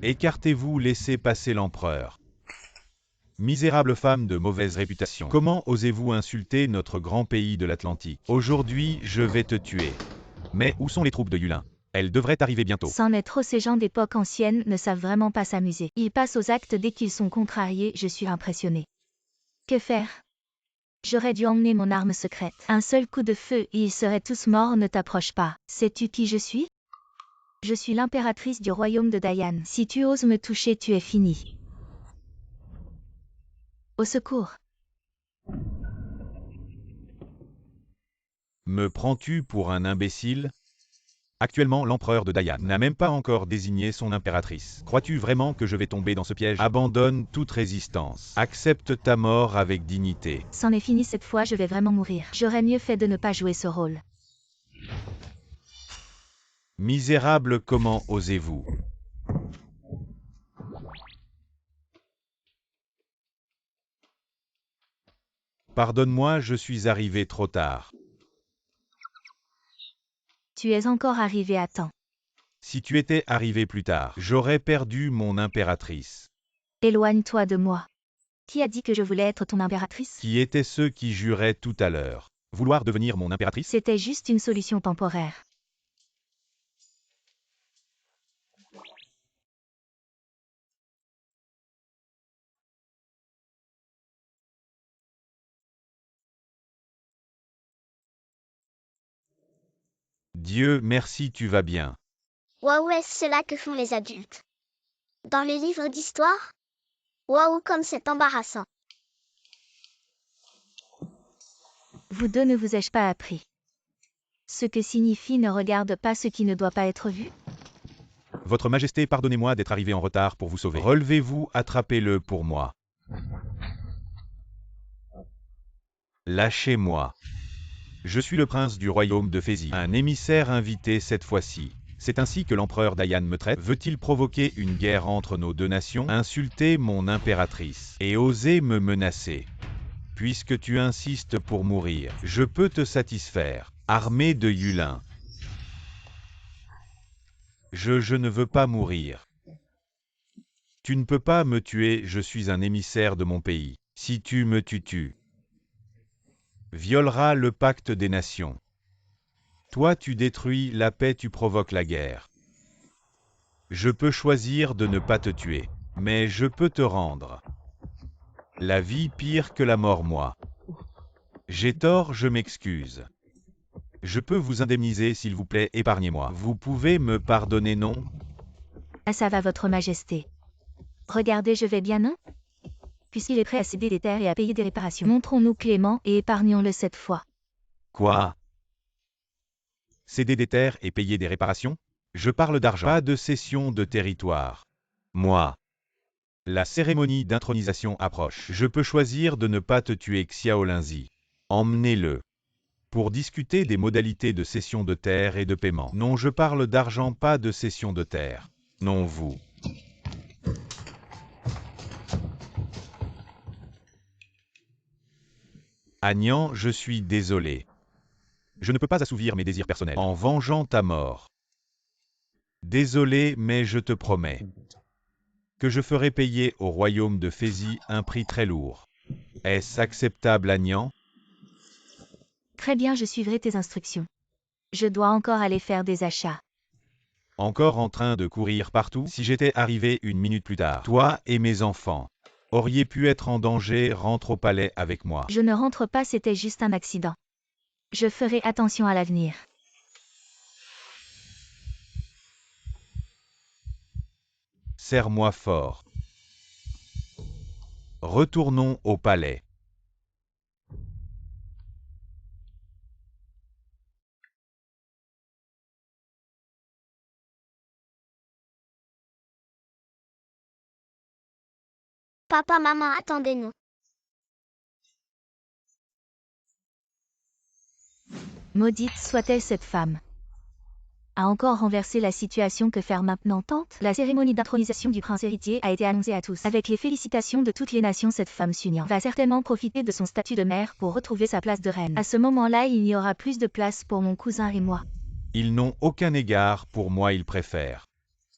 Écartez-vous, laissez passer l'empereur. Misérable femme de mauvaise réputation, comment osez-vous insulter notre grand pays de l'Atlantique? Aujourd'hui, je vais te tuer. Mais où sont les troupes de Yulin? Elles devraient arriver bientôt. C'en est trop, ces gens d'époque ancienne ne savent vraiment pas s'amuser. Ils passent aux actes dès qu'ils sont contrariés, je suis impressionné. Que faire? J'aurais dû emmener mon arme secrète. Un seul coup de feu et ils seraient tous morts, ne t'approche pas. Sais-tu qui je suis? Je suis l'impératrice du royaume de Dayan. Si tu oses me toucher, tu es fini. Au secours. Me prends-tu pour un imbécile? Actuellement, l'empereur de Dayan n'a même pas encore désigné son impératrice. Crois-tu vraiment que je vais tomber dans ce piège? Abandonne toute résistance. Accepte ta mort avec dignité. C'en est fini cette fois, je vais vraiment mourir. J'aurais mieux fait de ne pas jouer ce rôle. Misérable, comment osez-vous? Pardonne-moi, je suis arrivé trop tard. Tu es encore arrivé à temps. Si tu étais arrivé plus tard, j'aurais perdu mon impératrice. Éloigne-toi de moi. Qui a dit que je voulais être ton impératrice? Qui étaient ceux qui juraient tout à l'heure vouloir devenir mon impératrice? C'était juste une solution temporaire. Dieu merci, tu vas bien. Waouh, est-ce cela que font les adultes? Dans les livres d'histoire? Waouh, comme c'est embarrassant. Vous deux, ne vous ai-je pas appris? Ce que signifie ne regarde pas ce qui ne doit pas être vu? Votre Majesté, pardonnez-moi d'être arrivé en retard pour vous sauver. Relevez-vous, attrapez-le pour moi. Lâchez-moi. Je suis le prince du royaume de Fézi, un émissaire invité cette fois-ci. C'est ainsi que l'empereur Dayan me traite. Veut-il provoquer une guerre entre nos deux nations? Insulter mon impératrice et oser me menacer? Puisque tu insistes pour mourir, je peux te satisfaire. Armée de Yulin. Je ne veux pas mourir. Tu ne peux pas me tuer, je suis un émissaire de mon pays. Si tu me tues, tu violeras le pacte des nations. Toi tu détruis la paix, tu provoques la guerre. Je peux choisir de ne pas te tuer, mais je peux te rendre la vie pire que la mort, moi. J'ai tort, je m'excuse. Je peux vous indemniser, s'il vous plaît, épargnez-moi. Vous pouvez me pardonner, non? Ah, ça va, votre majesté. Regardez, je vais bien, non? Puisqu'il est prêt à céder des terres et à payer des réparations. Montrons-nous clément et épargnons-le cette fois. Quoi? Céder des terres et payer des réparations? Je parle d'argent, pas de cession de territoire. Moi. La cérémonie d'intronisation approche. Je peux choisir de ne pas te tuer, Xiaolinzi. Emmenez-le. Pour discuter des modalités de cession de terre et de paiement. Non, je parle d'argent, pas de cession de terre. Non, vous. Agnan, je suis désolé. Je ne peux pas assouvir mes désirs personnels en vengeant ta mort. Désolé, mais je te promets que je ferai payer au royaume de Fézi un prix très lourd. Est-ce acceptable, Agnan? Très bien, je suivrai tes instructions. Je dois encore aller faire des achats. Encore en train de courir partout? Si j'étais arrivé une minute plus tard, toi et mes enfants auriez pu être en danger, rentre au palais avec moi. Je ne rentre pas, c'était juste un accident. Je ferai attention à l'avenir. serre-moi fort. Retournons au palais. Papa, maman, attendez-nous. Maudite soit-elle cette femme. A encore renversé la situation, que faire maintenant, tante? La cérémonie d'intronisation du prince héritier a été annoncée à tous. Avec les félicitations de toutes les nations, cette femme Sunyan va certainement profiter de son statut de mère pour retrouver sa place de reine. À ce moment-là, il y aura plus de place pour mon cousin et moi. Ils n'ont aucun égard pour moi, ils préfèrent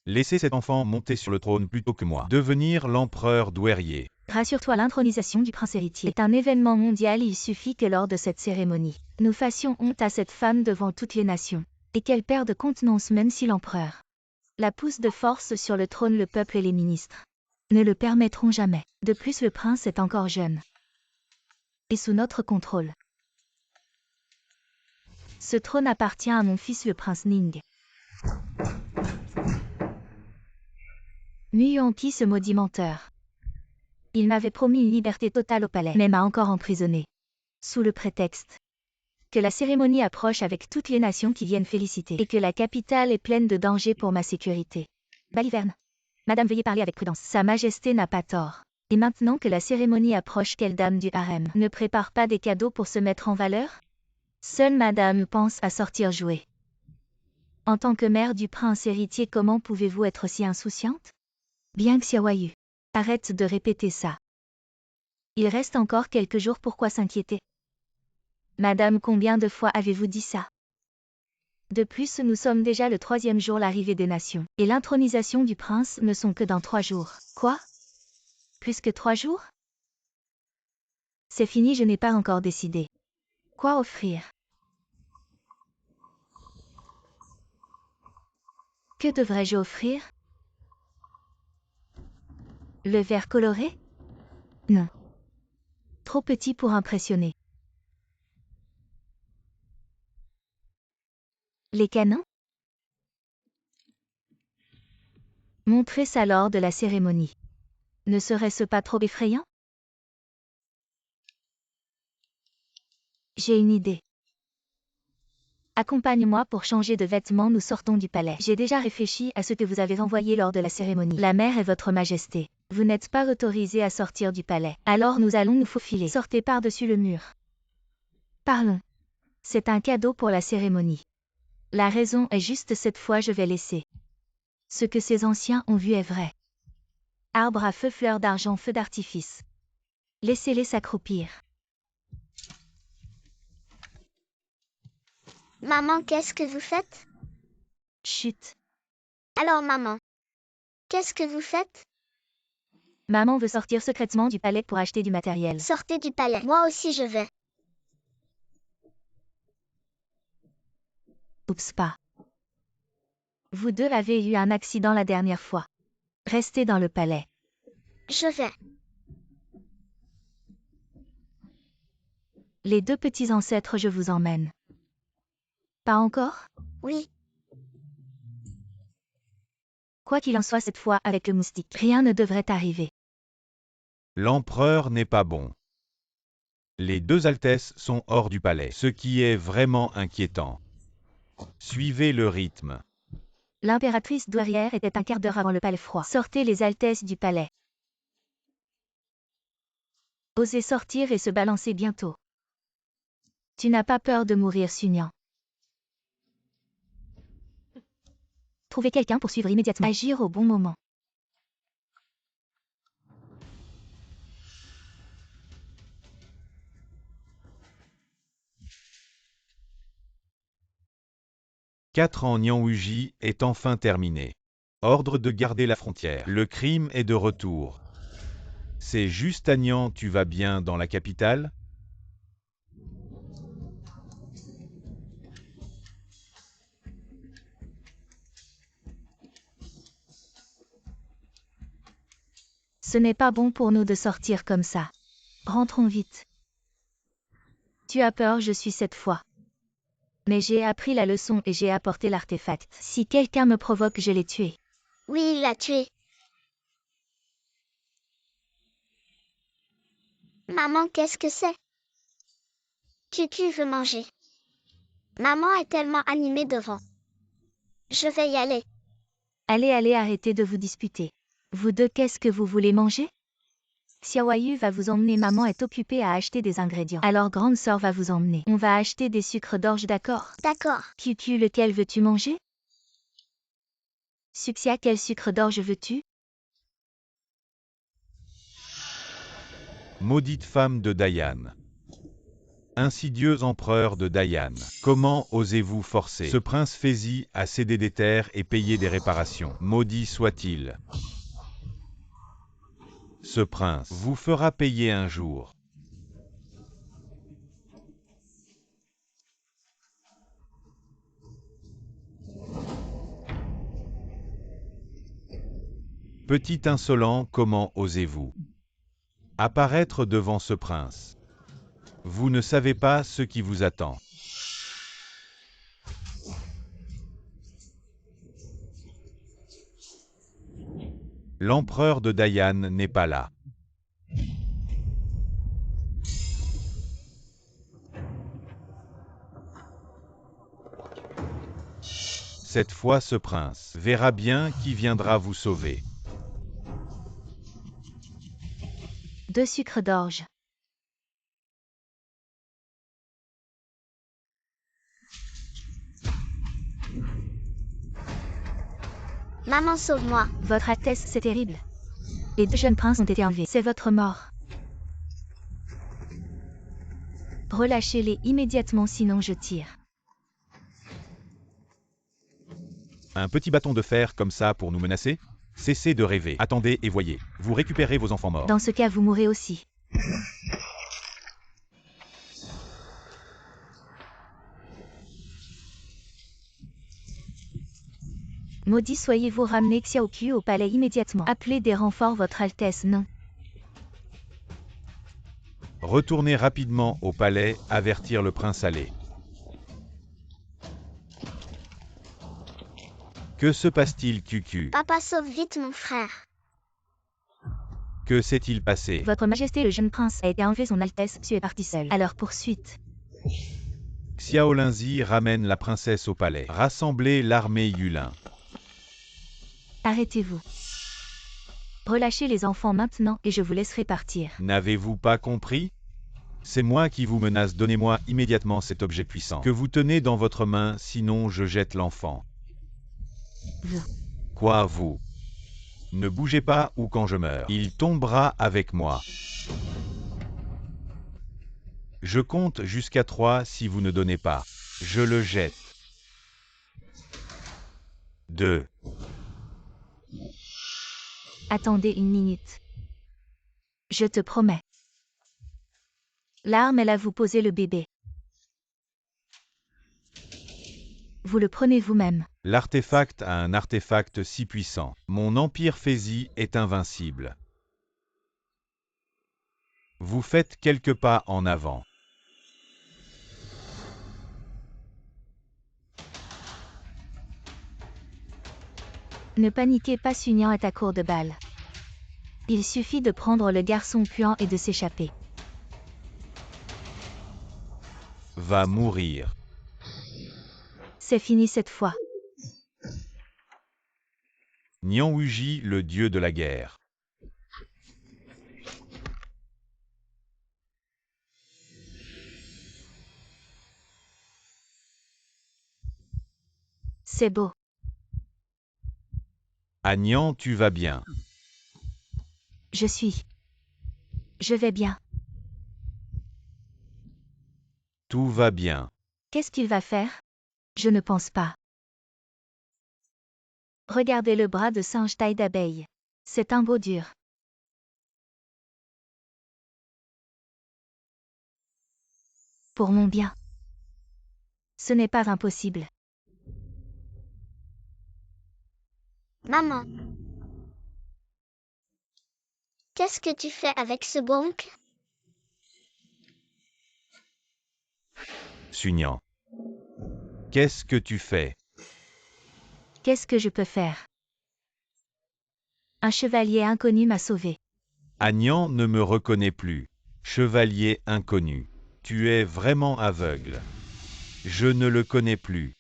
laisser cet enfant monter sur le trône plutôt que moi. Devenir l'empereur douairier. Rassure-toi, l'intronisation du prince héritier est un événement mondial. Il suffit que lors de cette cérémonie, nous fassions honte à cette femme devant toutes les nations, et qu'elle perde contenance même si l'empereur la pousse de force sur le trône. Le peuple et les ministres ne le permettront jamais. De plus, le prince est encore jeune et sous notre contrôle. Ce trône appartient à mon fils le prince Ning. Nuyanki, ce maudit menteur. Il m'avait promis une liberté totale au palais, mais m'a encore emprisonné, sous le prétexte que la cérémonie approche avec toutes les nations qui viennent féliciter, et que la capitale est pleine de dangers pour ma sécurité. Baliverne. Madame, veuillez parler avec prudence. Sa Majesté n'a pas tort. Et maintenant que la cérémonie approche, quelle dame du harem ne prépare pas des cadeaux pour se mettre en valeur? Seule Madame pense à sortir jouer. En tant que mère du prince héritier, comment pouvez-vous être si insouciante? Bien que Xiaoyu arrête de répéter ça. Il reste encore quelques jours, pourquoi s'inquiéter? Madame, combien de fois avez-vous dit ça? De plus, nous sommes déjà le 3e jour, l'arrivée des nations, et l'intronisation du prince ne sont que dans 3 jours. Quoi? Plus que 3 jours? C'est fini, je n'ai pas encore décidé. Quoi offrir? Que devrais-je offrir? Le verre coloré? Non. Trop petit pour impressionner. Les canons? Montrez ça lors de la cérémonie. Ne serait-ce pas trop effrayant? J'ai une idée. Accompagne-moi pour changer de vêtements, nous sortons du palais. J'ai déjà réfléchi à ce que vous avez envoyé lors de la cérémonie. La mère et votre majesté, vous n'êtes pas autorisés à sortir du palais. Alors nous allons nous faufiler. Sortez par-dessus le mur. Parlons. C'est un cadeau pour la cérémonie. La raison est juste, cette fois je vais laisser. Ce que ces anciens ont vu est vrai. Arbre à feu, fleurs d'argent, feu d'artifice. Laissez-les s'accroupir. Maman, qu'est-ce que vous faites? Chut. Alors maman, qu'est-ce que vous faites? Maman veut sortir secrètement du palais pour acheter du matériel. Sortez du palais, moi aussi je vais. Oups, pas. Vous deux avez eu un accident la dernière fois. Restez dans le palais. Je vais. Les 2 petits ancêtres, je vous emmène. Pas encore? Oui. Quoi qu'il en soit, cette fois, avec le moustique, rien ne devrait arriver. L'empereur n'est pas bon. Les 2 altesses sont hors du palais, ce qui est vraiment inquiétant. Suivez le rythme. L'impératrice douairière était un quart d'heure avant le palais froid. Sortez les altesses du palais. Osez sortir et se balancer bientôt. Tu n'as pas peur de mourir, Sunyan? Trouvez quelqu'un pour suivre immédiatement. Agir au bon moment. Quatre ans Nyanwuji est enfin terminé. Ordre de garder la frontière. Le crime est de retour. C'est juste Agnan, tu vas bien dans la capitale? Ce n'est pas bon pour nous de sortir comme ça. Rentrons vite. Tu as peur, je suis cette fois. Mais j'ai appris la leçon et j'ai apporté l'artefact. Si quelqu'un me provoque, je l'ai tué. Oui, il l'a tué. Maman, qu'est-ce que c'est? Cucu veut manger. Maman est tellement animée devant. Je vais y aller. Allez, arrêtez de vous disputer. Vous deux, qu'est-ce que vous voulez manger? Xiaoyu va vous emmener, maman est occupée à acheter des ingrédients. Alors grande sœur va vous emmener. On va acheter des sucres d'orge, d'accord? D'accord. Cucu, lequel veux-tu manger? Suxia, quel sucre d'orge veux-tu? Maudite femme de Dayan. Insidieux empereur de Dayan. Comment osez-vous forcer ce prince Fezi à céder des terres et payer des réparations? Maudit soit-il. Ce prince vous fera payer un jour. Petit insolent, comment osez-vous apparaître devant ce prince? Vous ne savez pas ce qui vous attend. L'empereur de Dayan n'est pas là. Cette fois, ce prince verra bien qui viendra vous sauver. 2 sucres d'orge. Maman, sauve-moi. Votre Altesse, c'est terrible. Les 2 jeunes princes ont été enlevés. C'est votre mort. Relâchez-les immédiatement, sinon je tire. Un petit bâton de fer comme ça pour nous menacer? Cessez de rêver. Attendez et voyez. Vous récupérez vos enfants morts. Dans ce cas, vous mourrez aussi. Maudit soyez-vous, ramenez Xiaoqiu au palais immédiatement. Appelez des renforts, votre Altesse, non. Retournez rapidement au palais, avertir le prince allé. Que se passe-t-il, Cucu? Papa, sauve vite mon frère. Que s'est-il passé? Votre Majesté, le jeune prince a été enlevé, son Altesse est parti seul. À leur poursuite. Xiaolinzi ramène la princesse au palais. Rassemblez l'armée Yulin. Arrêtez-vous. Relâchez les enfants maintenant et je vous laisserai partir. N'avez-vous pas compris? C'est moi qui vous menace. Donnez-moi immédiatement cet objet puissant que vous tenez dans votre main, sinon je jette l'enfant. Vous. Quoi, vous? Ne bougez pas ou quand je meurs, il tombera avec moi. Je compte jusqu'à 3 si vous ne donnez pas. Je le jette. 2. Attendez une minute. Je te promets. L'arme est là, vous posez le bébé. Vous le prenez vous-même. L'artefact a un artefact si puissant. Mon empire Fezi est invincible. Vous faites quelques pas en avant. Ne paniquez pas, Sunian est à court de balles. Il suffit de prendre le garçon puant et de s'échapper. Va mourir. C'est fini cette fois. Nianwuji, le dieu de la guerre. C'est beau. Agnan, tu vas bien. Je vais bien. Tout va bien. Qu'est-ce qu'il va faire? Je ne pense pas. Regardez le bras de singe taille d'abeille. C'est un beau dur. Pour mon bien. Ce n'est pas impossible. Maman. Qu'est-ce que tu fais avec ce bonk? Sunian. Qu'est-ce que tu fais? Qu'est-ce que je peux faire? Un chevalier inconnu m'a sauvé. Agnan ne me reconnaît plus. Chevalier inconnu. Tu es vraiment aveugle. Je ne le connais plus.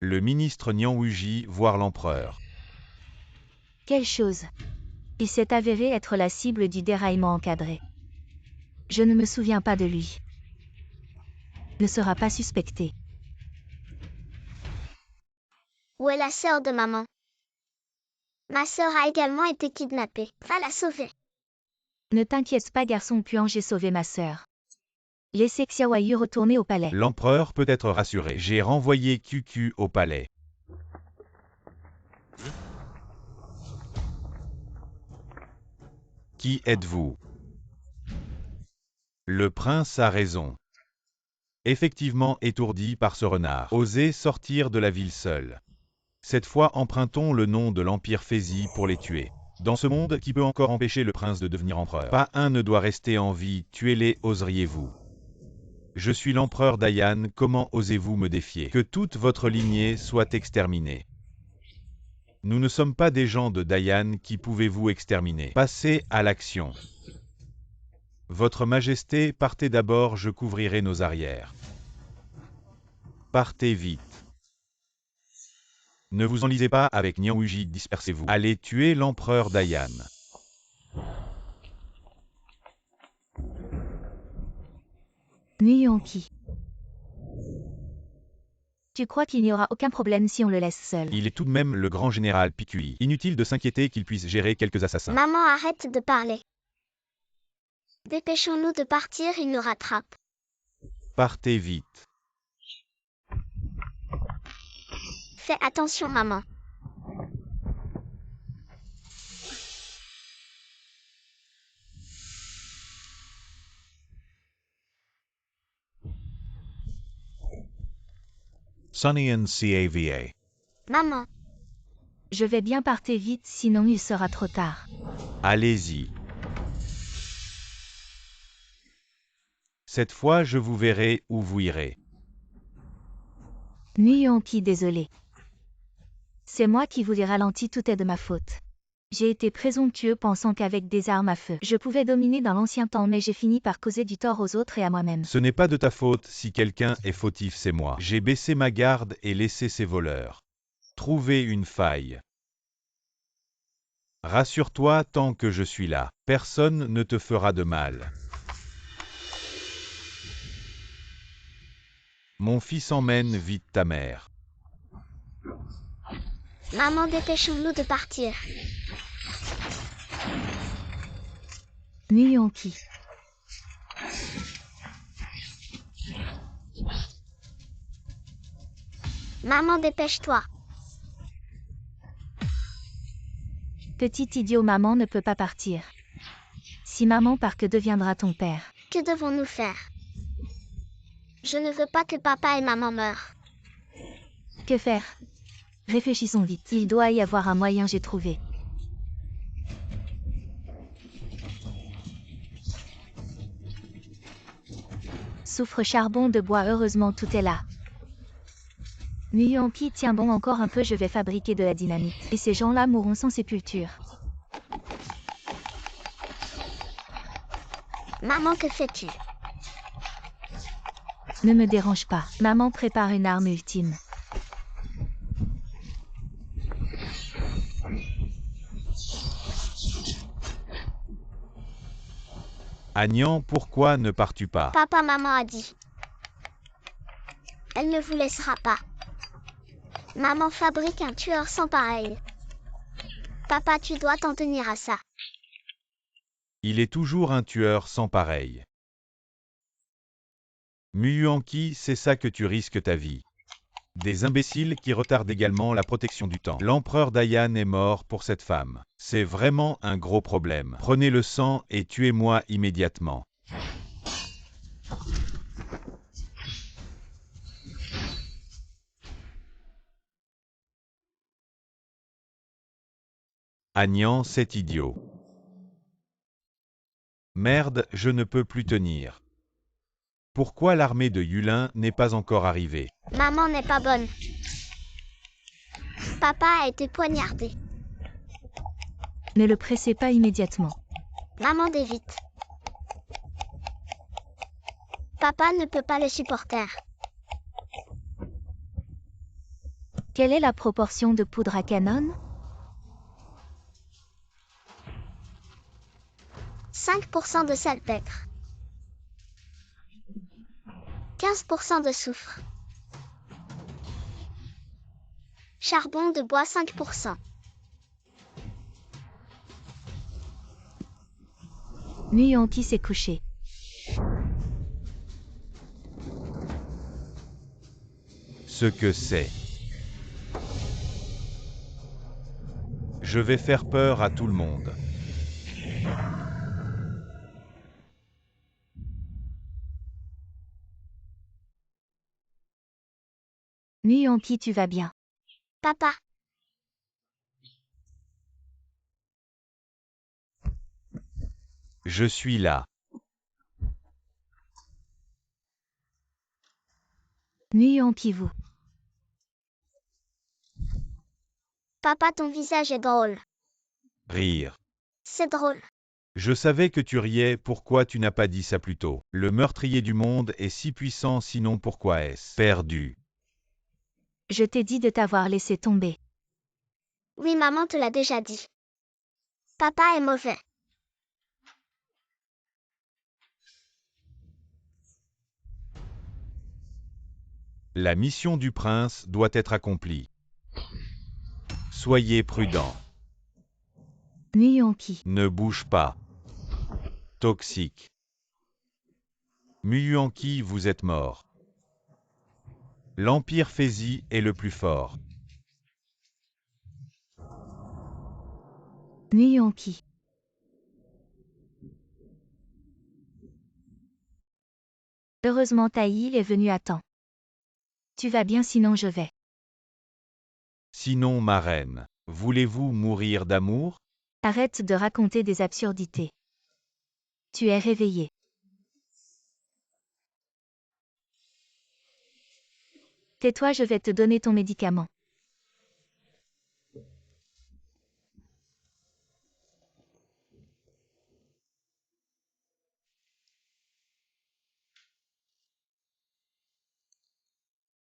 Le ministre Nian Wuji voir l'empereur. Quelle chose. Il s'est avéré être la cible du déraillement encadré. Je ne me souviens pas de lui. Ne sera pas suspecté. Où est la sœur de maman? Ma sœur a également été kidnappée. Va la sauver. Ne t'inquiète pas garçon Puan, j'ai sauvé ma sœur. Laissez Xiaoyu retourner au palais. L'empereur peut être rassuré. J'ai renvoyé QQ au palais. Qui êtes-vous? Le prince a raison. Effectivement étourdi par ce renard. Osez sortir de la ville seul. Cette fois empruntons le nom de l'Empire Fezi pour les tuer. Dans ce monde, qui peut encore empêcher le prince de devenir empereur? Pas un ne doit rester en vie, tuez-les, oseriez-vous? Je suis l'empereur Dayan, comment osez-vous me défier? Que toute votre lignée soit exterminée. Nous ne sommes pas des gens de Dayan, qui pouvez-vous exterminer? Passez à l'action. Votre Majesté, partez d'abord, je couvrirai nos arrières. Partez vite. Ne vous enlisez pas avec Nian Wuji, dispersez-vous. Allez tuer l'empereur Dayan. Nuyanqi. Tu crois qu'il n'y aura aucun problème si on le laisse seul? Il est tout de même le grand général Pikui. Inutile de s'inquiéter qu'il puisse gérer quelques assassins. Maman, arrête de parler. Dépêchons-nous de partir, il nous rattrape. Partez vite. Fais attention, maman. Sunny and CAVA. Maman, Je vais bien partir vite, sinon il sera trop tard. Allez-y. Cette fois, je vous verrai où vous irez. Nuyanqi, désolé. C'est moi qui vous ai ralenti, tout est de ma faute. J'ai été présomptueux pensant qu'avec des armes à feu, je pouvais dominer dans l'ancien temps, mais j'ai fini par causer du tort aux autres et à moi-même. Ce n'est pas de ta faute, si quelqu'un est fautif, c'est moi. J'ai baissé ma garde et laissé ces voleurs. Trouvez une faille. Rassure-toi, tant que je suis là, personne ne te fera de mal. Mon fils, emmène vite ta mère. maman, dépêchons-nous de partir. Nuyanqi. Maman, dépêche-toi. Petit idiot, maman ne peut pas partir. Si maman part, que deviendra ton père? Que devons-nous faire? Je ne veux pas que papa et maman meurent. Que faire? Réfléchissons vite. Il doit y avoir un moyen, j'ai trouvé. Soufre, charbon de bois, heureusement tout est là. Nuyanqi, tiens bon, encore un peu, je vais fabriquer de la dynamite. Et ces gens-là mourront sans sépulture. Maman, que fais-tu? Ne me dérange pas. Maman prépare une arme ultime. Agnan, pourquoi ne pars-tu pas? Papa, maman a dit. Elle ne vous laissera pas. Maman fabrique un tueur sans pareil. Papa, tu dois t'en tenir à ça. Il est toujours un tueur sans pareil. Nuyanqi, c'est ça que tu risques ta vie. Des imbéciles qui retardent également la protection du temps. L'empereur Dayan est mort pour cette femme. C'est vraiment un gros problème. Prenez le sang et tuez-moi immédiatement. Agnan, c'est idiot. Merde, je ne peux plus tenir. Pourquoi l'armée de Yulin n'est pas encore arrivée? Maman n'est pas bonne. Papa a été poignardé. Ne le pressez pas immédiatement. Maman d'évite. Papa ne peut pas le supporter. Quelle est la proportion de poudre à canon? 5% de salpêtre. 15% de soufre. Charbon de bois 5%. Nuyanki s'est couché. Ce que c'est. Je vais faire peur à tout le monde. Nuyanki, tu vas bien. Papa. Je suis là. Nuyanki, vous. Papa, ton visage est drôle. Rire. C'est drôle. Je savais que tu riais, pourquoi tu n'as pas dit ça plus tôt? Le meurtrier du monde est si puissant, sinon pourquoi est-ce perdu? Je t'ai dit de t'avoir laissé tomber. Oui, maman te l'a déjà dit. Papa est mauvais. La mission du prince doit être accomplie. Soyez prudent. Nuyanki. Ne bouge pas. Toxique. Muyuanki, vous êtes mort. L'Empire Fezi est le plus fort. Nuyanki. Heureusement Taïl est venu à temps. Tu vas bien, sinon je vais. Sinon, ma reine, voulez-vous mourir d'amour? Arrête de raconter des absurdités. Tu es réveillé. Tais-toi, je vais te donner ton médicament.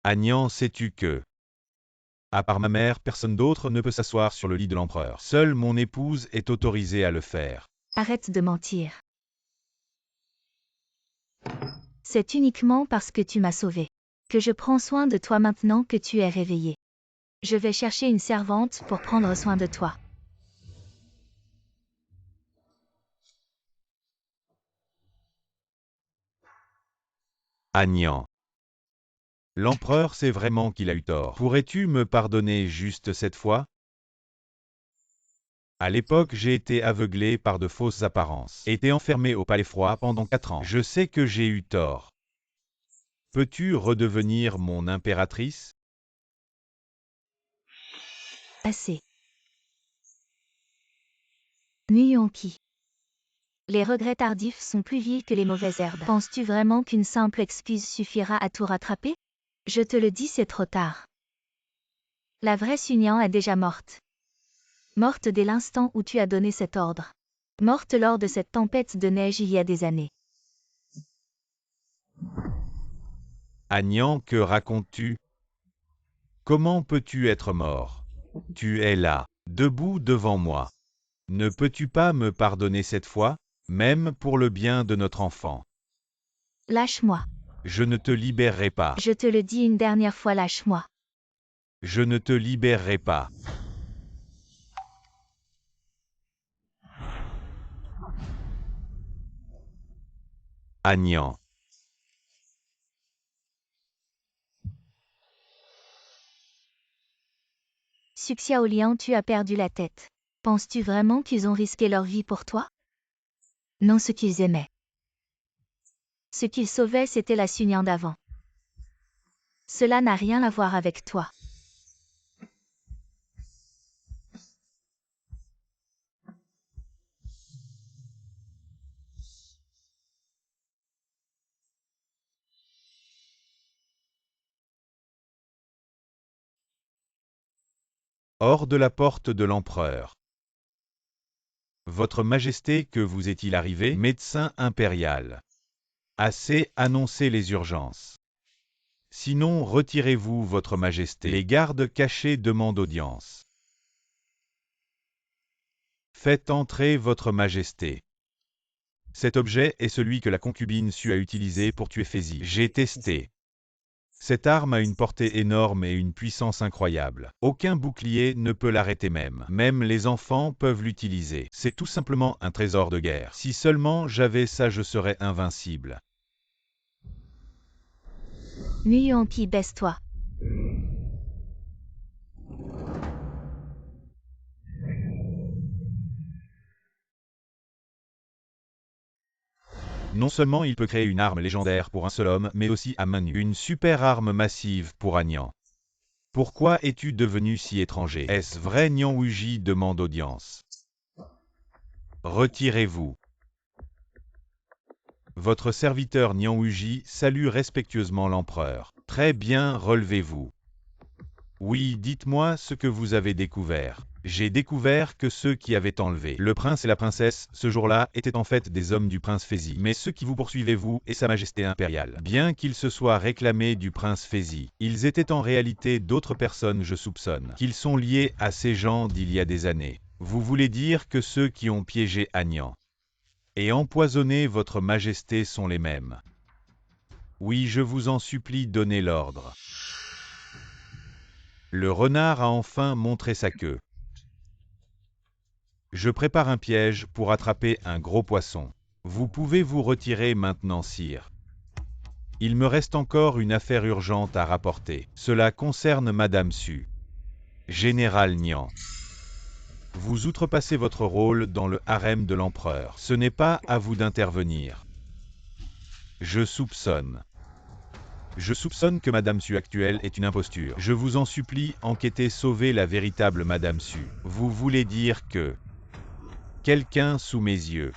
Agnan, sais-tu que, à part ma mère, personne d'autre ne peut s'asseoir sur le lit de l'empereur. Seule mon épouse est autorisée à le faire. Arrête de mentir. C'est uniquement parce que tu m'as sauvé que je prends soin de toi maintenant que tu es réveillé. Je vais chercher une servante pour prendre soin de toi. Agnan. L'empereur sait vraiment qu'il a eu tort. Pourrais-tu me pardonner juste cette fois? À l'époque, j'ai été aveuglé par de fausses apparences. Été enfermé au palais froid pendant 4 ans. Je sais que j'ai eu tort. Peux-tu redevenir mon impératrice? Assez. Nuyanki. Les regrets tardifs sont plus vils que les mauvaises herbes. Penses-tu vraiment qu'une simple excuse suffira à tout rattraper? Je te le dis, c'est trop tard. La vraie Sunyan est déjà morte. Morte dès l'instant où tu as donné cet ordre. Morte lors de cette tempête de neige il y a des années. Agnan, que racontes-tu? Comment peux-tu être mort? Tu es là, debout devant moi. Ne peux-tu pas me pardonner cette fois, même pour le bien de notre enfant? Lâche-moi. Je ne te libérerai pas. Je te le dis une dernière fois, lâche-moi. Je ne te libérerai pas. Agnan. Suxiaolian, tu as perdu la tête. Penses-tu vraiment qu'ils ont risqué leur vie pour toi? Non, ce qu'ils aimaient. Ce qu'ils sauvaient, c'était la Sunyan d'avant. Cela n'a rien à voir avec toi. Hors de la porte de l'empereur. Votre Majesté, que vous est-il arrivé? Médecin impérial. Assez, annoncez les urgences. Sinon, retirez-vous, Votre Majesté. Les gardes cachés demandent audience. Faites entrer, Votre Majesté. Cet objet est celui que la concubine Su a utilisé pour tuer Fézi. J'ai testé. Cette arme a une portée énorme et une puissance incroyable. Aucun bouclier ne peut l'arrêter même. Même les enfants peuvent l'utiliser. C'est tout simplement un trésor de guerre. Si seulement j'avais ça, je serais invincible. Nuyon-Pi, baisse-toi. Non seulement il peut créer une arme légendaire pour un seul homme, mais aussi à main nue. Une super arme massive pour Agnan. Pourquoi es-tu devenu si étranger? Est-ce vrai? Nian Wuji demande audience. Retirez-vous. Votre serviteur Nian Wuji salue respectueusement l'empereur. Très bien, relevez-vous. Oui, dites-moi ce que vous avez découvert. J'ai découvert que ceux qui avaient enlevé le prince et la princesse, ce jour-là, étaient en fait des hommes du prince Fézi. Mais ceux qui vous poursuivaient, vous et sa majesté impériale, bien qu'ils se soient réclamés du prince Fézi, ils étaient en réalité d'autres personnes, je soupçonne, qu'ils sont liés à ces gens d'il y a des années. Vous voulez dire que ceux qui ont piégé Agnan et empoisonné votre majesté sont les mêmes? Oui, je vous en supplie, donnez l'ordre. Le renard a enfin montré sa queue. Je prépare un piège pour attraper un gros poisson. Vous pouvez vous retirer maintenant, sire. Il me reste encore une affaire urgente à rapporter. Cela concerne Madame Su. Général Nian. Vous outrepassez votre rôle dans le harem de l'empereur. Ce n'est pas à vous d'intervenir. Je soupçonne. Je soupçonne que Madame Su actuelle est une imposture. Je vous en supplie, enquêtez, sauvez la véritable Madame Su. Vous voulez dire que quelqu'un sous mes yeux,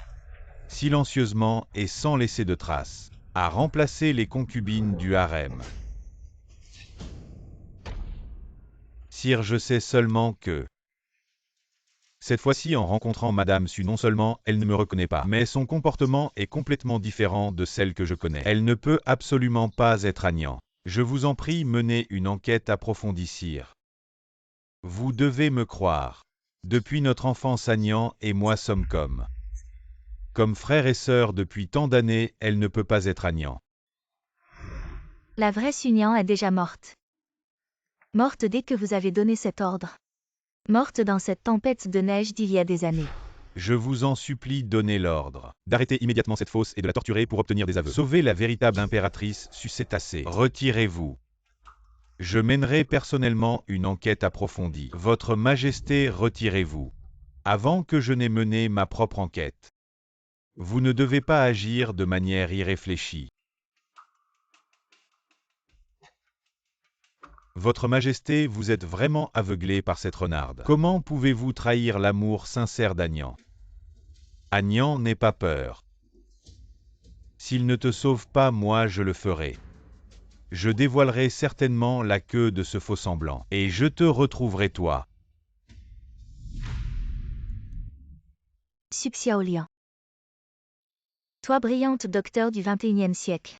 silencieusement et sans laisser de traces, a remplacé les concubines du harem. Sire, je sais seulement que cette fois-ci, en rencontrant Madame Su, non seulement elle ne me reconnaît pas, mais son comportement est complètement différent de celle que je connais. Elle ne peut absolument pas être Agnan. Je vous en prie, menez une enquête approfondie, sire. Vous devez me croire. Depuis notre enfance, Agnan et moi sommes comme frères et sœurs depuis tant d'années, elle ne peut pas être Agnan. La vraie Sunyan est déjà morte. Morte dès que vous avez donné cet ordre. Morte dans cette tempête de neige d'il y a des années. Je vous en supplie, donnez l'ordre d'arrêter immédiatement cette fausse et de la torturer pour obtenir des aveux. Sauvez la véritable impératrice Sucétacée. Retirez-vous. Je mènerai personnellement une enquête approfondie. Votre Majesté, retirez-vous. Avant que je n'ai mené ma propre enquête. Vous ne devez pas agir de manière irréfléchie. Votre Majesté, vous êtes vraiment aveuglé par cette renarde. Comment pouvez-vous trahir l'amour sincère d'Agnan? Agnan n'aie pas peur. S'il ne te sauve pas, moi je le ferai. Je dévoilerai certainement la queue de ce faux-semblant, et je te retrouverai toi. Subxiaolian. Toi brillante docteur du XXIe siècle,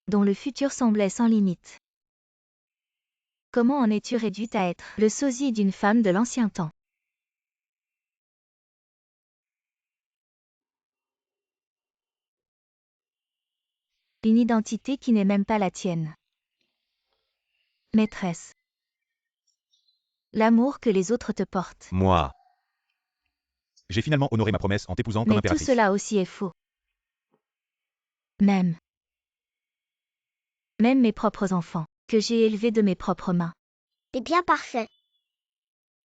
dont le futur semblait sans limite. Comment en es-tu réduite à être le sosie d'une femme de l'ancien temps? Une identité qui n'est même pas la tienne. Maîtresse. L'amour que les autres te portent. Moi. J'ai finalement honoré ma promesse en t'épousant comme Mais tout impératrice. cela aussi est faux. Même mes propres enfants, que j'ai élevés de mes propres mains, T'es bien parfait.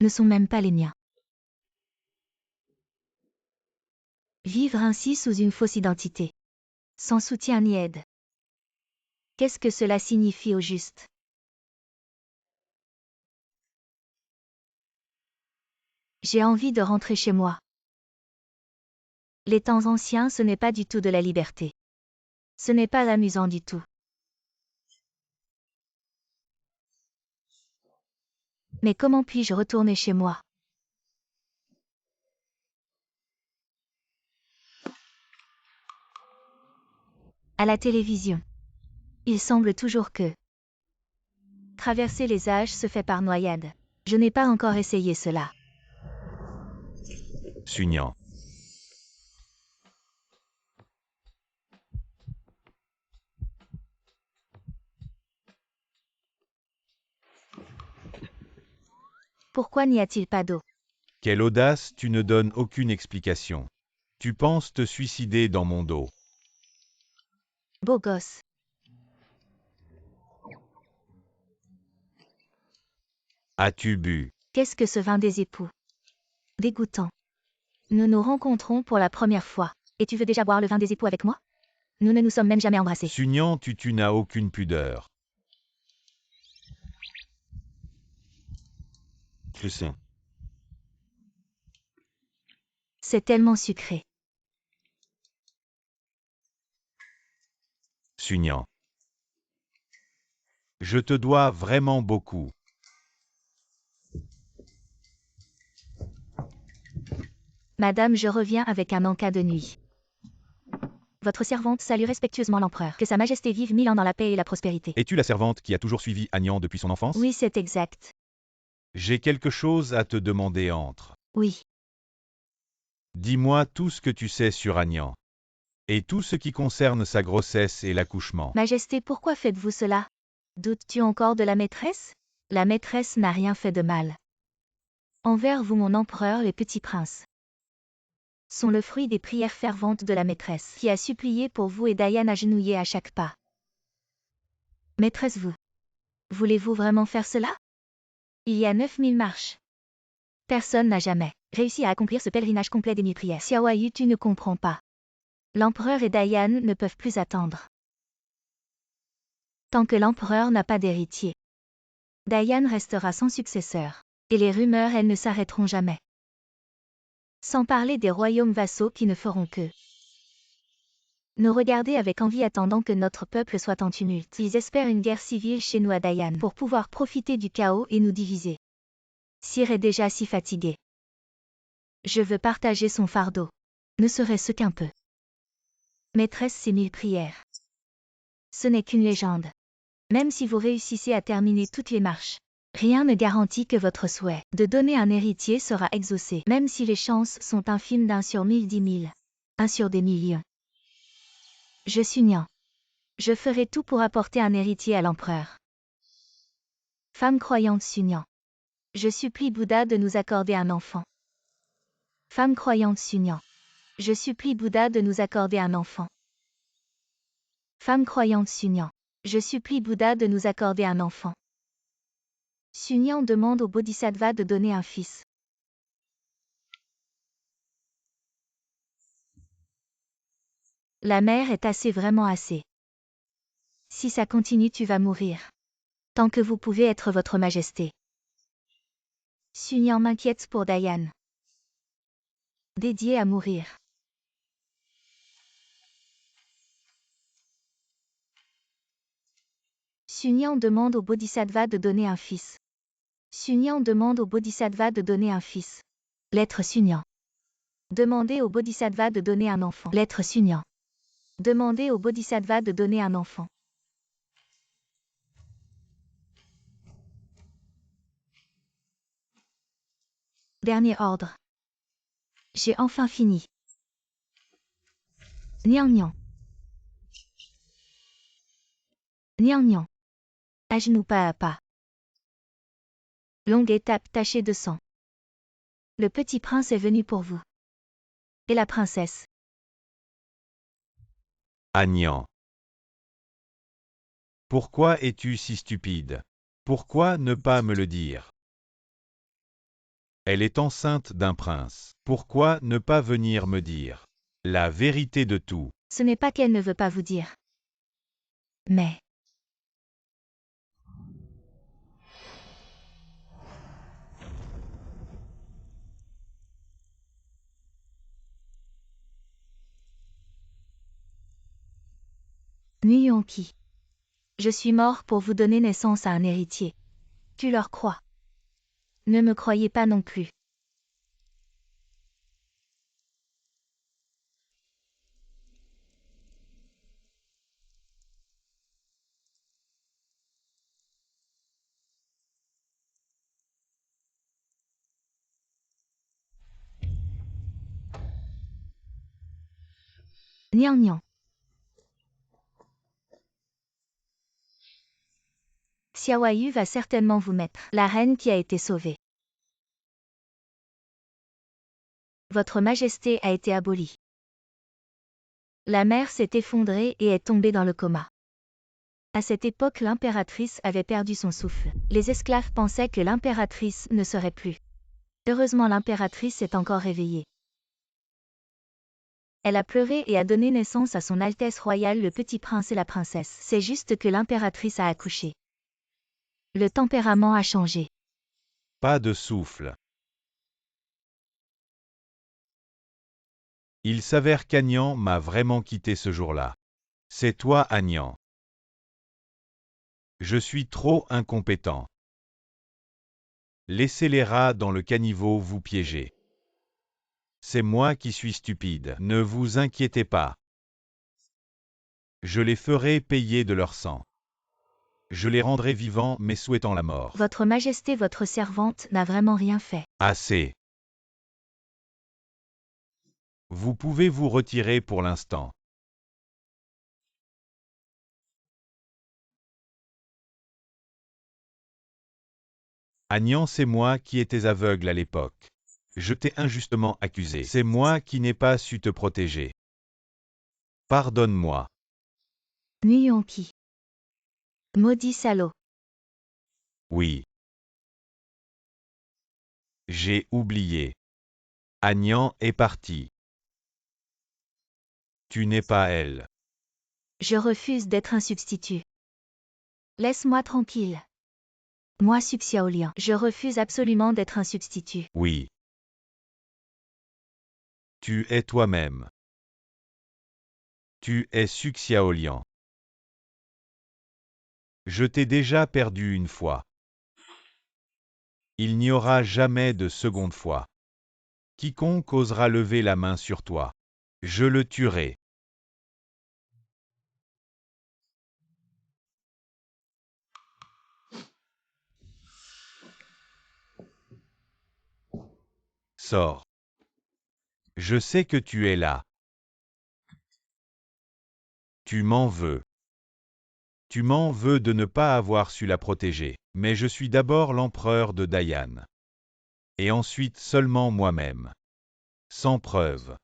ne sont même pas les miens. Vivre ainsi sous une fausse identité, sans soutien ni aide. Qu'est-ce que cela signifie au juste? J'ai envie de rentrer chez moi. Les temps anciens, ce n'est pas du tout de la liberté. Ce n'est pas amusant du tout. Mais comment puis-je retourner chez moi? À la télévision. Il semble toujours que traverser les âges se fait par noyade. Je n'ai pas encore essayé cela. Sunyan. Pourquoi n'y a-t-il pas d'eau? Quelle audace, tu ne donnes aucune explication. Tu penses te suicider dans mon dos. Beau gosse. As-tu bu? Qu'est-ce que ce vin des époux? Dégoûtant. Nous nous rencontrons pour la première fois. Et tu veux déjà boire le vin des époux avec moi? Nous ne nous sommes même jamais embrassés. Sunyan, tu n'as aucune pudeur. Je sais. C'est tellement sucré. Sunyan. Je te dois vraiment beaucoup. Madame, je reviens avec un encas de nuit. Votre servante salue respectueusement l'empereur. Que sa majesté vive 1000 ans dans la paix et la prospérité. Es-tu la servante qui a toujours suivi Agnan depuis son enfance? Oui, c'est exact. J'ai quelque chose à te demander entre. Oui. Dis-moi tout ce que tu sais sur Agnan. Et tout ce qui concerne sa grossesse et l'accouchement. Majesté, pourquoi faites-vous cela? Doutes-tu encore de la maîtresse? La maîtresse n'a rien fait de mal. Envers vous, mon empereur, les petits princes sont le fruit des prières ferventes de la maîtresse, qui a supplié pour vous et Dayan agenouillée à chaque pas. Maîtresse, voulez-vous vraiment faire cela? Il y a 9000 marches. Personne n'a jamais réussi à accomplir ce pèlerinage complet des 1000 prières. Xiaoyu, tu ne comprends pas. L'empereur et Dayan ne peuvent plus attendre. Tant que l'empereur n'a pas d'héritier, Dayan restera sans successeur. Et les rumeurs, elles ne s'arrêteront jamais. Sans parler des royaumes vassaux qui ne feront que nous regarder avec envie attendant que notre peuple soit en tumulte. Ils espèrent une guerre civile chez nous à Dayan pour pouvoir profiter du chaos et nous diviser. Sire est déjà si fatigué. Je veux partager son fardeau. Ne serait-ce qu'un peu. Maîtresse, ces 1000 prières. Ce n'est qu'une légende. Même si vous réussissez à terminer toutes les marches, rien ne garantit que votre souhait de donner un héritier sera exaucé, même si les chances sont infimes d'1 sur 1000, 10 000. 1 sur des millions. Je suis Nyan. Je ferai tout pour apporter un héritier à l'empereur. Femme croyante Sunyan. Je supplie Bouddha de nous accorder un enfant. Femme croyante Sunyan. Je supplie Bouddha de nous accorder un enfant. Femme croyante Sunyan. Je supplie Bouddha de nous accorder un enfant. Sunyan demande au Bodhisattva de donner un fils. La mère est assez, vraiment assez. Si ça continue, tu vas mourir. Tant que vous pouvez être votre majesté. Sunyan m'inquiète pour Dayan. Dédié à mourir. Sunyan demande au Bodhisattva de donner un fils. Sunyan demande au Bodhisattva de donner un fils. Lettre Sunyan. Demandez au Bodhisattva de donner un enfant. Lettre Sunyan. Demandez au Bodhisattva de donner un enfant. Dernier ordre. J'ai enfin fini. Niang Niang. Niang Niang. À genoux pas à pas. Longue étape tachée de sang. Le petit prince est venu pour vous. Et la princesse. Agnan. Pourquoi es-tu si stupide? Pourquoi ne pas me le dire? Elle est enceinte d'un prince. Pourquoi ne pas venir me dire la vérité de tout? Ce n'est pas qu'elle ne veut pas vous dire. Mais. Nuyonki. Je suis mort pour vous donner naissance à un héritier. Tu leur crois. Ne me croyez pas non plus. Nian Nian. Xiaoyu va certainement vous mettre la reine qui a été sauvée. Votre majesté a été abolie. La mer s'est effondrée et est tombée dans le coma. À cette époque, l'impératrice avait perdu son souffle. Les esclaves pensaient que l'impératrice ne serait plus. Heureusement, l'impératrice est encore réveillée. Elle a pleuré et a donné naissance à son Altesse royale le petit prince et la princesse. C'est juste que l'impératrice a accouché. Le tempérament a changé. Pas de souffle. Il s'avère qu'Agnan m'a vraiment quitté ce jour-là. C'est toi, Agnan. Je suis trop incompétent. Laissez les rats dans le caniveau vous piéger. C'est moi qui suis stupide. Ne vous inquiétez pas. Je les ferai payer de leur sang. Je les rendrai vivants mais souhaitant la mort. Votre majesté, votre servante n'a vraiment rien fait. Assez. Vous pouvez vous retirer pour l'instant. Agnan, c'est moi qui étais aveugle à l'époque. Je t'ai injustement accusé. C'est moi qui n'ai pas su te protéger. Pardonne-moi. Nuyonki. Maudit salaud. Oui. J'ai oublié. Agnan est parti. Tu n'es pas elle. Je refuse d'être un substitut. Laisse-moi tranquille. Moi, Xiaolian, je refuse absolument d'être un substitut. Oui. Tu es toi-même. Tu es Xiaolian. Je t'ai déjà perdu une fois. Il n'y aura jamais de seconde fois. Quiconque osera lever la main sur toi, je le tuerai. Sors. Je sais que tu es là. Tu m'en veux. Tu m'en veux de ne pas avoir su la protéger, mais je suis d'abord l'empereur de Dayan. Et ensuite seulement moi-même. Sans preuve.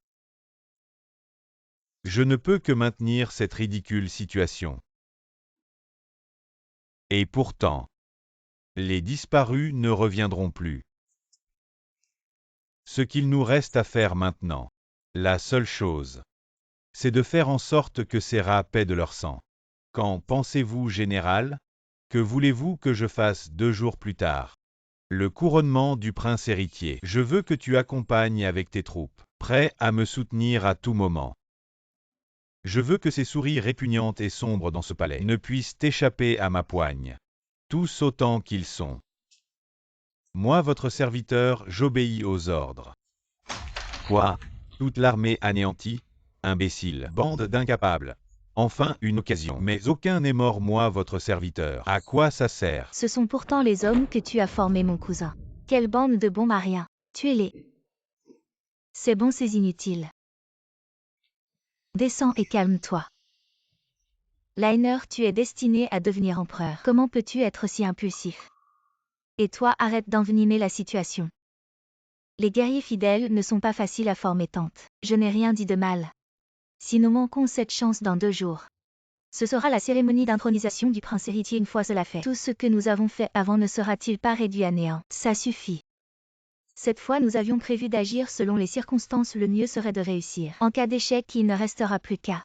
Je ne peux que maintenir cette ridicule situation. Et pourtant, les disparus ne reviendront plus. Ce qu'il nous reste à faire maintenant, la seule chose, c'est de faire en sorte que ces rats paient de leur sang. Qu'en pensez-vous, général? Que voulez-vous que je fasse 2 jours plus tard? Le couronnement du prince héritier. Je veux que tu accompagnes avec tes troupes, prêts à me soutenir à tout moment. Je veux que ces souris répugnantes et sombres dans ce palais ne puissent échapper à ma poigne. Tous autant qu'ils sont. Moi, votre serviteur, j'obéis aux ordres. Quoi? Toute l'armée anéantie? Imbécile, bande d'incapables. Enfin, une occasion. Mais aucun n'est mort, moi, votre serviteur. À quoi ça sert? Ce sont pourtant les hommes que tu as formés, mon cousin. Quelle bande de bons mariens. Tuez-les. C'est bon, c'est inutile. Descends et calme-toi. Liner, tu es destiné à devenir empereur. Comment peux-tu être si impulsif? Et toi, arrête d'envenimer la situation. Les guerriers fidèles ne sont pas faciles à former, tante. Je n'ai rien dit de mal. Si nous manquons cette chance dans 2 jours, ce sera la cérémonie d'intronisation du prince héritier une fois cela fait. Tout ce que nous avons fait avant ne sera-t-il pas réduit à néant? Ça suffit. Cette fois, nous avions prévu d'agir selon les circonstances, le mieux serait de réussir. En cas d'échec, il ne restera plus qu'à.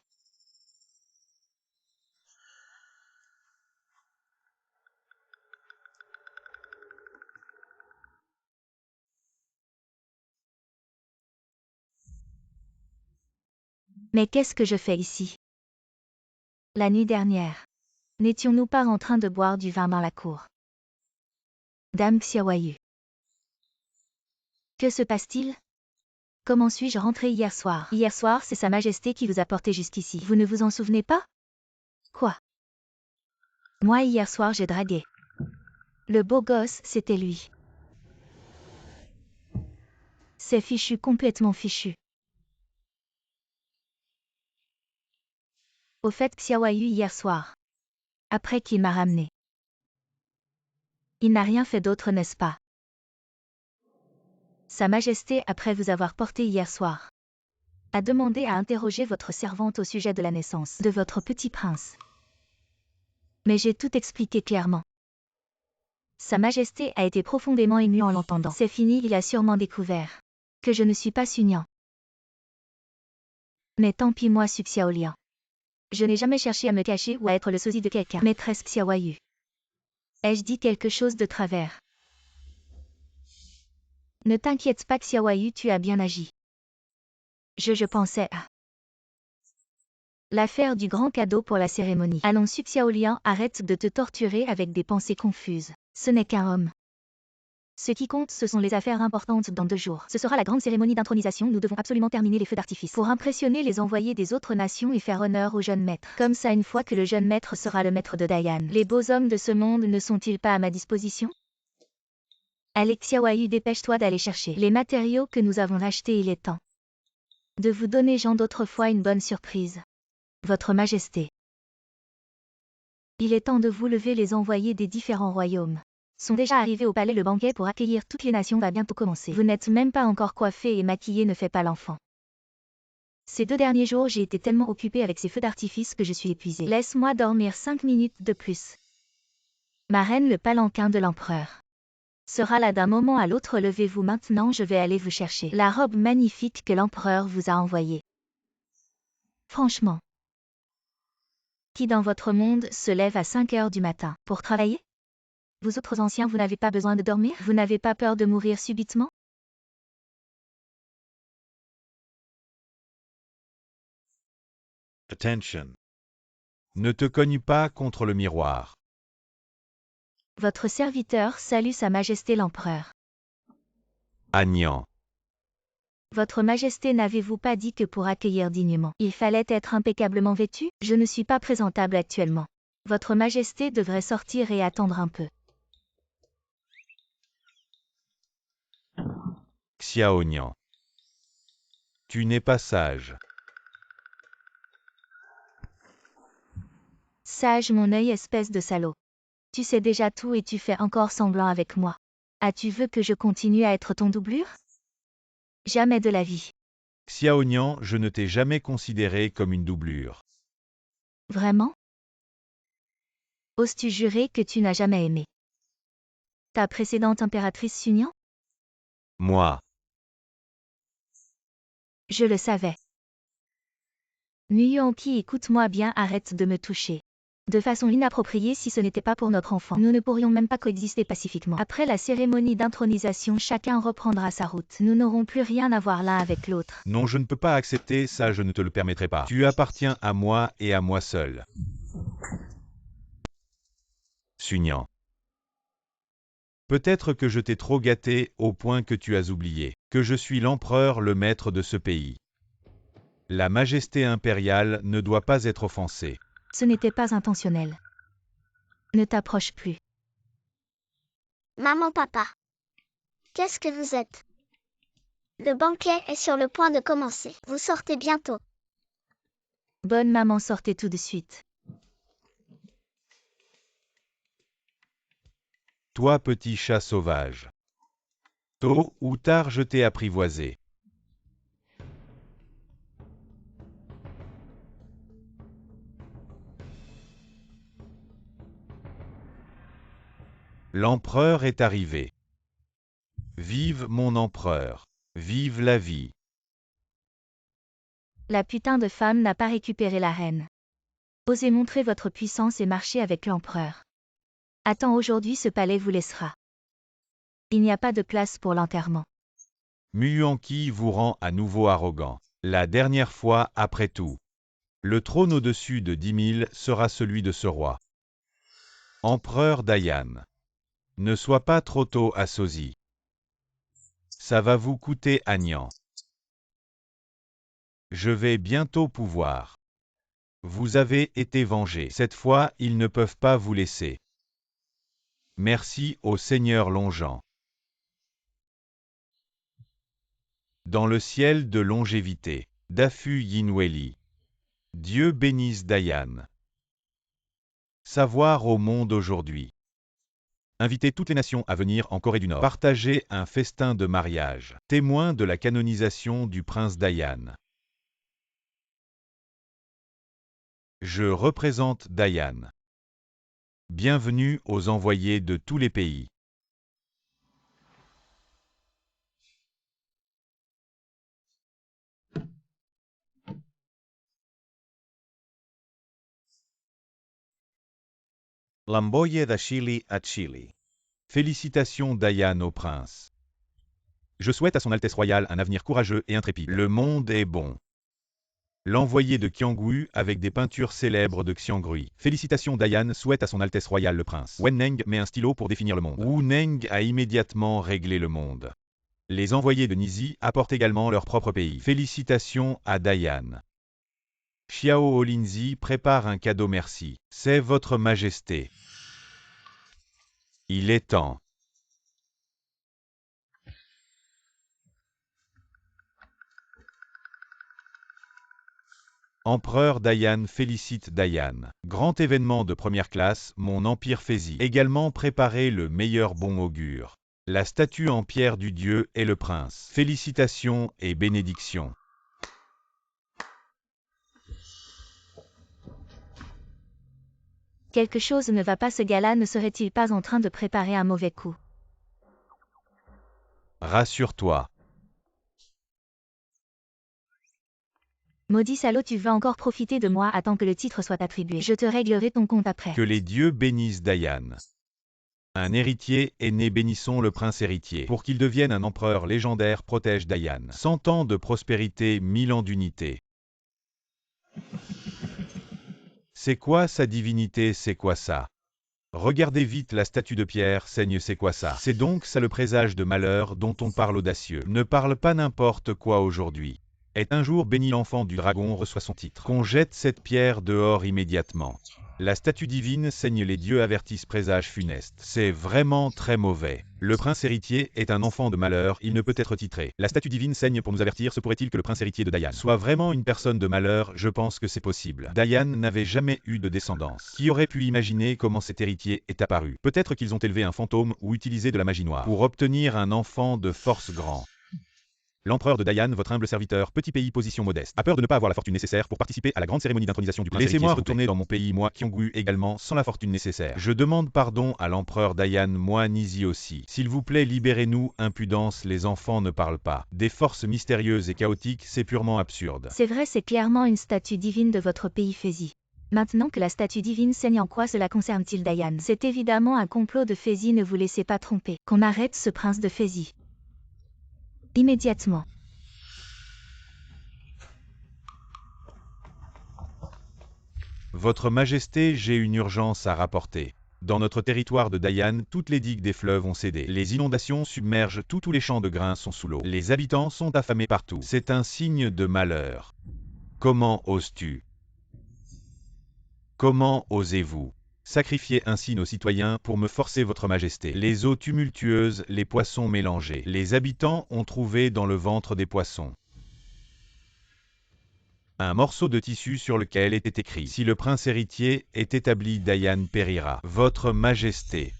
Mais qu'est-ce que je fais ici? La nuit dernière, n'étions-nous pas en train de boire du vin dans la cour? Dame Xiaoyu. Que se passe-t-il? Comment suis-je rentré hier soir? Hier soir, c'est Sa Majesté qui vous a porté jusqu'ici. Vous ne vous en souvenez pas? Quoi? Moi, hier soir, j'ai dragué. Le beau gosse, c'était lui. C'est fichu, complètement fichu. Au fait, Xiao a eu hier soir. Après qu'il m'a ramené. Il n'a rien fait d'autre, n'est-ce pas? Sa Majesté, après vous avoir porté hier soir, a demandé à interroger votre servante au sujet de la naissance de votre petit prince. Mais j'ai tout expliqué clairement. Sa Majesté a été profondément émue en l'entendant. C'est fini, il a sûrement découvert que je ne suis pas Sunyan. Mais tant pis, moi suis Xiaolian. Je n'ai jamais cherché à me cacher ou à être le sosie de quelqu'un. Maîtresse Xiaoyu. Ai-je dit quelque chose de travers? Ne t'inquiète pas Xiaoyu, tu as bien agi. Je pensais à l'affaire du grand cadeau pour la cérémonie. Allons, Xiaolian, arrête de te torturer avec des pensées confuses. Ce n'est qu'un homme. Ce qui compte, ce sont les affaires importantes dans 2 jours. Ce sera la grande cérémonie d'intronisation, nous devons absolument terminer les feux d'artifice pour impressionner les envoyés des autres nations et faire honneur au jeune maître. Comme ça, une fois que le jeune maître sera le maître de Dayan, les beaux hommes de ce monde ne sont-ils pas à ma disposition? Allez Xiaoyu, dépêche-toi d'aller chercher les matériaux que nous avons achetés, il est temps de vous donner Jean d'autrefois une bonne surprise. Votre Majesté. Il est temps de vous lever, les envoyés des différents royaumes sont déjà arrivés au palais, le banquet pour accueillir toutes les nations va bientôt commencer. Vous n'êtes même pas encore coiffé et maquillé, ne fait pas l'enfant. Ces 2 derniers jours, j'ai été tellement occupée avec ces feux d'artifice que je suis épuisée. Laisse-moi dormir 5 minutes de plus. Ma reine, le palanquin de l'empereur sera là d'un moment à l'autre. Levez-vous maintenant, je vais aller vous chercher la robe magnifique que l'empereur vous a envoyée. Franchement, qui dans votre monde se lève à 5 heures du matin pour travailler? Vous autres anciens, vous n'avez pas besoin de dormir? Vous n'avez pas peur de mourir subitement? Attention. Ne te cogne pas contre le miroir. Votre serviteur salue Sa Majesté l'Empereur. Agnan. Votre Majesté, n'avez-vous pas dit que pour accueillir dignement, il fallait être impeccablement vêtu? Je ne suis pas présentable actuellement. Votre Majesté devrait sortir et attendre un peu. Xiaonian. Tu n'es pas sage. Sage mon œil, espèce de salaud. Tu sais déjà tout et tu fais encore semblant avec moi. Tu veux que je continue à être ton doublure? Jamais de la vie. Xiaonian, je ne t'ai jamais considéré comme une doublure. Vraiment? Oses-tu jurer que tu n'as jamais aimé ta précédente impératrice Sunyan? Moi. Je le savais. Nuyanki, écoute-moi bien, arrête de me toucher de façon inappropriée. Si ce n'était pas pour notre enfant, nous ne pourrions même pas coexister pacifiquement. Après la cérémonie d'intronisation, chacun reprendra sa route. Nous n'aurons plus rien à voir l'un avec l'autre. Non, je ne peux pas accepter ça, je ne te le permettrai pas. Tu appartiens à moi et à moi seul. Sunyan. Peut-être que je t'ai trop gâté au point que tu as oublié que je suis l'empereur, le maître de ce pays. La majesté impériale ne doit pas être offensée. Ce n'était pas intentionnel. Ne t'approche plus. Maman, papa. Qu'est-ce que vous êtes? Le banquet est sur le point de commencer. Vous sortez bientôt. Bonne maman, sortez tout de suite. Toi, petit chat sauvage. Tôt ou tard, je t'ai apprivoisé. L'empereur est arrivé. Vive mon empereur. Vive la vie. La putain de femme n'a pas récupéré la reine. Osez montrer votre puissance et marcher avec l'empereur. Attends, aujourd'hui ce palais vous laissera. Il n'y a pas de place pour l'enterrement. Muyanki vous rend à nouveau arrogant. La dernière fois, après tout. Le trône au-dessus de 10 000 sera celui de ce roi. Empereur Dayan. Ne sois pas trop tôt assosie. Ça va vous coûter Agnan. Je vais bientôt pouvoir. Vous avez été vengés. Cette fois, ils ne peuvent pas vous laisser. Merci au Seigneur Longeant. Dans le ciel de longévité, Dafu Yinweli. Dieu bénisse Dayan. Savoir au monde aujourd'hui. Inviter toutes les nations à venir en Corée du Nord. Partager un festin de mariage. Témoin de la canonisation du prince Dayan. Je représente Dayan. Bienvenue aux envoyés de tous les pays. L'envoyé de Chili à Chili. Félicitations Dayan au prince. Je souhaite à son Altesse royale un avenir courageux et intrépide. Le monde est bon. L'envoyé de Qianggu avec des peintures célèbres de Xiangrui. Félicitations Dayan souhaite à son Altesse royale le prince. Wen Neng met un stylo pour définir le monde. Wu Neng a immédiatement réglé le monde. Les envoyés de Nizi apportent également leur propre pays. Félicitations à Dayan. Xiao Olinzi prépare un cadeau merci. C'est votre majesté. Il est temps. Empereur Dayan félicite Dayan. Grand événement de première classe, mon empire Fézi. Également préparé le meilleur bon augure. La statue en pierre du dieu et le prince. Félicitations et bénédictions. Quelque chose ne va pas, ce gars-là ne serait-il pas en train de préparer un mauvais coup? Rassure-toi. Maudit salaud, tu veux encore profiter de moi? Attends que le titre soit attribué. Je te réglerai ton compte après. Que les dieux bénissent Dayan. Un héritier est né, bénissons le prince héritier. Pour qu'il devienne un empereur légendaire, protège Dayan. 100 ans de prospérité, 1000 ans d'unité. C'est quoi sa divinité, c'est quoi ça? Regardez vite la statue de pierre, saigne, c'est quoi ça? C'est donc ça le présage de malheur dont on parle audacieux. Ne parle pas n'importe quoi aujourd'hui. Est un jour béni l'enfant du dragon reçoit son titre. Qu'on jette cette pierre dehors immédiatement. La statue divine saigne, les dieux avertissent présage funeste. C'est vraiment très mauvais. Le prince héritier est un enfant de malheur, il ne peut être titré. La statue divine saigne pour nous avertir, se pourrait-il que le prince héritier de Dayan soit vraiment une personne de malheur? Je pense que c'est possible. Dayan n'avait jamais eu de descendance. Qui aurait pu imaginer comment cet héritier est apparu? Peut-être qu'ils ont élevé un fantôme ou utilisé de la magie noire pour obtenir un enfant de force grand. L'empereur de Dayan, votre humble serviteur, petit pays, position modeste, a peur de ne pas avoir la fortune nécessaire pour participer à la grande cérémonie d'intronisation du prince héritier. Laissez-moi retourner dans mon pays, moi, Qianggu également, sans la fortune nécessaire. Je demande pardon à l'empereur Dayan, moi, Nizi aussi. S'il vous plaît, libérez-nous, impudence, les enfants ne parlent pas. Des forces mystérieuses et chaotiques, c'est purement absurde. C'est vrai, c'est clairement une statue divine de votre pays Fézi. Maintenant que la statue divine saigne, en quoi cela concerne-t-il Dayan? C'est évidemment un complot de Fézi, ne vous laissez pas tromper. Qu'on arrête ce prince de Fézi. Immédiatement. Votre Majesté, j'ai une urgence à rapporter. Dans notre territoire de Dayan, toutes les digues des fleuves ont cédé. Les inondations submergent tout, tous les champs de grains sont sous l'eau. Les habitants sont affamés partout. C'est un signe de malheur. Comment oses-tu? Comment osez-vous sacrifier ainsi nos citoyens pour me forcer votre majesté? Les eaux tumultueuses, les poissons mélangés. Les habitants ont trouvé dans le ventre des poissons un morceau de tissu sur lequel était écrit: si le prince héritier est établi, Dayan périra. Votre majesté.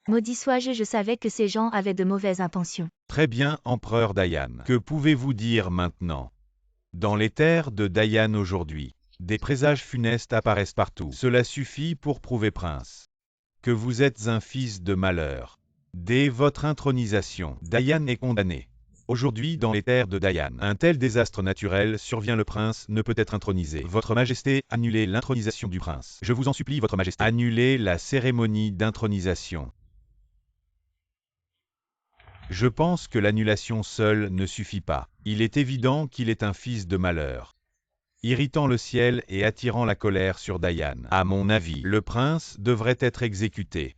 Maudit sois-je, je savais que ces gens avaient de mauvaises intentions. Très bien, empereur Dayan. Que pouvez-vous dire maintenant? Dans les terres de Dayan aujourd'hui, des présages funestes apparaissent partout. Cela suffit pour prouver, prince, que vous êtes un fils de malheur. Dès votre intronisation, Dayan est condamné. Aujourd'hui, dans les terres de Dayan, un tel désastre naturel survient, le prince ne peut être intronisé. Votre majesté, annulez l'intronisation du prince. Je vous en supplie, votre majesté. Annulez la cérémonie d'intronisation. Je pense que l'annulation seule ne suffit pas. Il est évident qu'il est un fils de malheur, irritant le ciel et attirant la colère sur Dayan. À mon avis, le prince devrait être exécuté,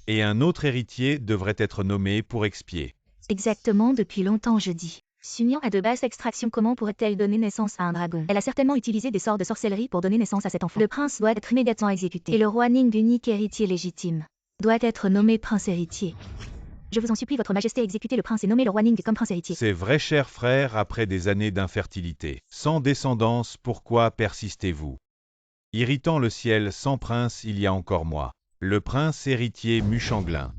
et un autre héritier devrait être nommé pour expier. Exactement, depuis longtemps je dis. Sunyan a de basse extraction, comment pourrait-elle donner naissance à un dragon? Elle a certainement utilisé des sorts de sorcellerie pour donner naissance à cet enfant. Le prince doit être immédiatement exécuté. Et le roi Ning, unique héritier légitime, doit être nommé prince héritier. Je vous en supplie, votre majesté, exécutez le prince et nommez le roi Ning comme prince héritier. C'est vrai, cher frère, après des années d'infertilité. Sans descendance, pourquoi persistez-vous? Irritant le ciel, sans prince, il y a encore moi. Le prince héritier Muchanglin.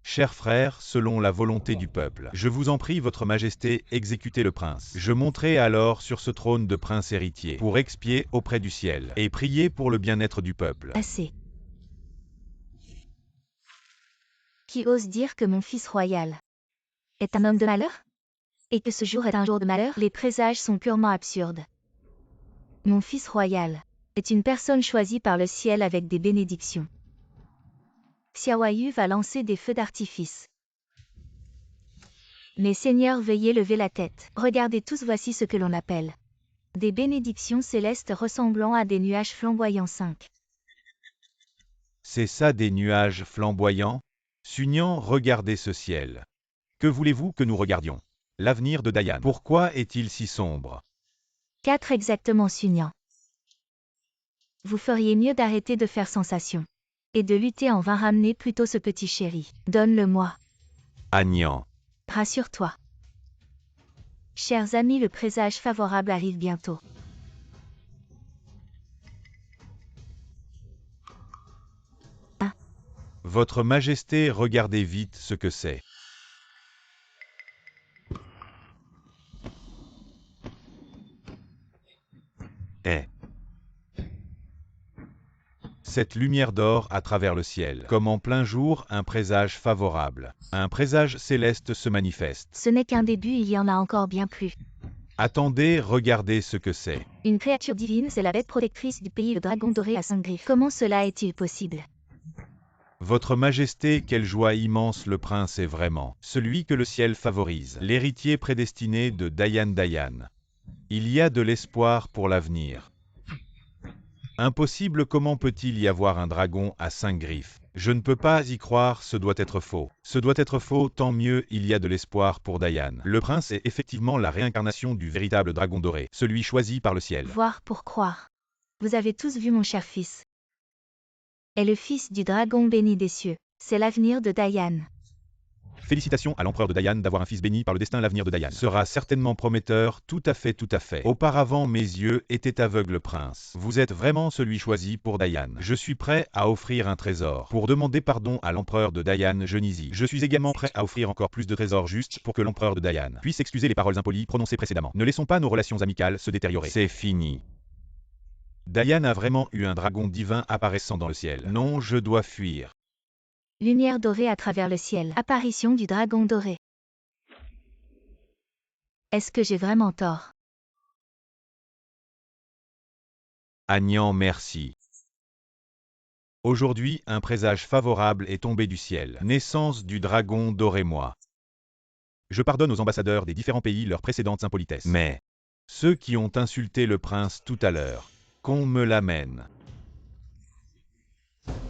Cher frère, selon la volonté du peuple, je vous en prie, votre majesté, exécutez le prince. Je monterai alors sur ce trône de prince héritier, pour expier auprès du ciel, et prier pour le bien-être du peuple. Assez. Qui ose dire que mon fils royal est un homme de malheur? Et que ce jour est un jour de malheur? Les présages sont purement absurdes. Mon fils royal est une personne choisie par le ciel avec des bénédictions. Xiaoyu va lancer des feux d'artifice. Mes seigneurs, veuillez lever la tête. Regardez tous, voici ce que l'on appelle des bénédictions célestes ressemblant à des nuages flamboyants. 5. C'est ça, des nuages flamboyants? Sugnant, regardez ce ciel. Que voulez-vous que nous regardions? L'avenir de Dayan. Pourquoi est-il si sombre? 4 exactement, Sugnant. Vous feriez mieux d'arrêter de faire sensation. Et de lutter en vain, ramener plutôt ce petit chéri. Donne-le-moi. Agnan. Rassure-toi. Chers amis, le présage favorable arrive bientôt. Votre majesté, regardez vite ce que c'est. Cette lumière d'or à travers le ciel, comme en plein jour, un présage favorable. Un présage céleste se manifeste. Ce n'est qu'un début, il y en a encore bien plus. Attendez, regardez ce que c'est. Une créature divine, c'est la bête protectrice du pays, le dragon doré à 5 griffes. Comment cela est-il possible? Votre majesté, quelle joie immense, le prince est vraiment celui que le ciel favorise, l'héritier prédestiné de Dayan. Il y a de l'espoir pour l'avenir. Impossible, comment peut-il y avoir un dragon à 5 griffes? Je ne peux pas y croire, ce doit être faux. Ce doit être faux, tant mieux, il y a de l'espoir pour Dayan. Le prince est effectivement la réincarnation du véritable dragon doré, celui choisi par le ciel. Voir pour croire. Vous avez tous vu mon cher fils. Est le fils du dragon béni des cieux. C'est l'avenir de Dayan. Félicitations à l'empereur de Dayan d'avoir un fils béni par le destin. L'avenir de Dayan sera certainement prometteur, tout à fait. Auparavant, mes yeux étaient aveugles, prince. Vous êtes vraiment celui choisi pour Dayan. Je suis prêt à offrir un trésor pour demander pardon à l'empereur de Dayan, Genizi. Je suis également prêt à offrir encore plus de trésors juste pour que l'empereur de Dayan puisse excuser les paroles impolies prononcées précédemment. Ne laissons pas nos relations amicales se détériorer. C'est fini. Dayan a vraiment eu un dragon divin apparaissant dans le ciel. Non, je dois fuir. Lumière dorée à travers le ciel. Apparition du dragon doré. Est-ce que j'ai vraiment tort? Agnan, merci. Aujourd'hui, un présage favorable est tombé du ciel. Naissance du dragon doré, moi. Je pardonne aux ambassadeurs des différents pays leurs précédentes impolitesses. Mais ceux qui ont insulté le prince tout à l'heure, qu'on me l'amène.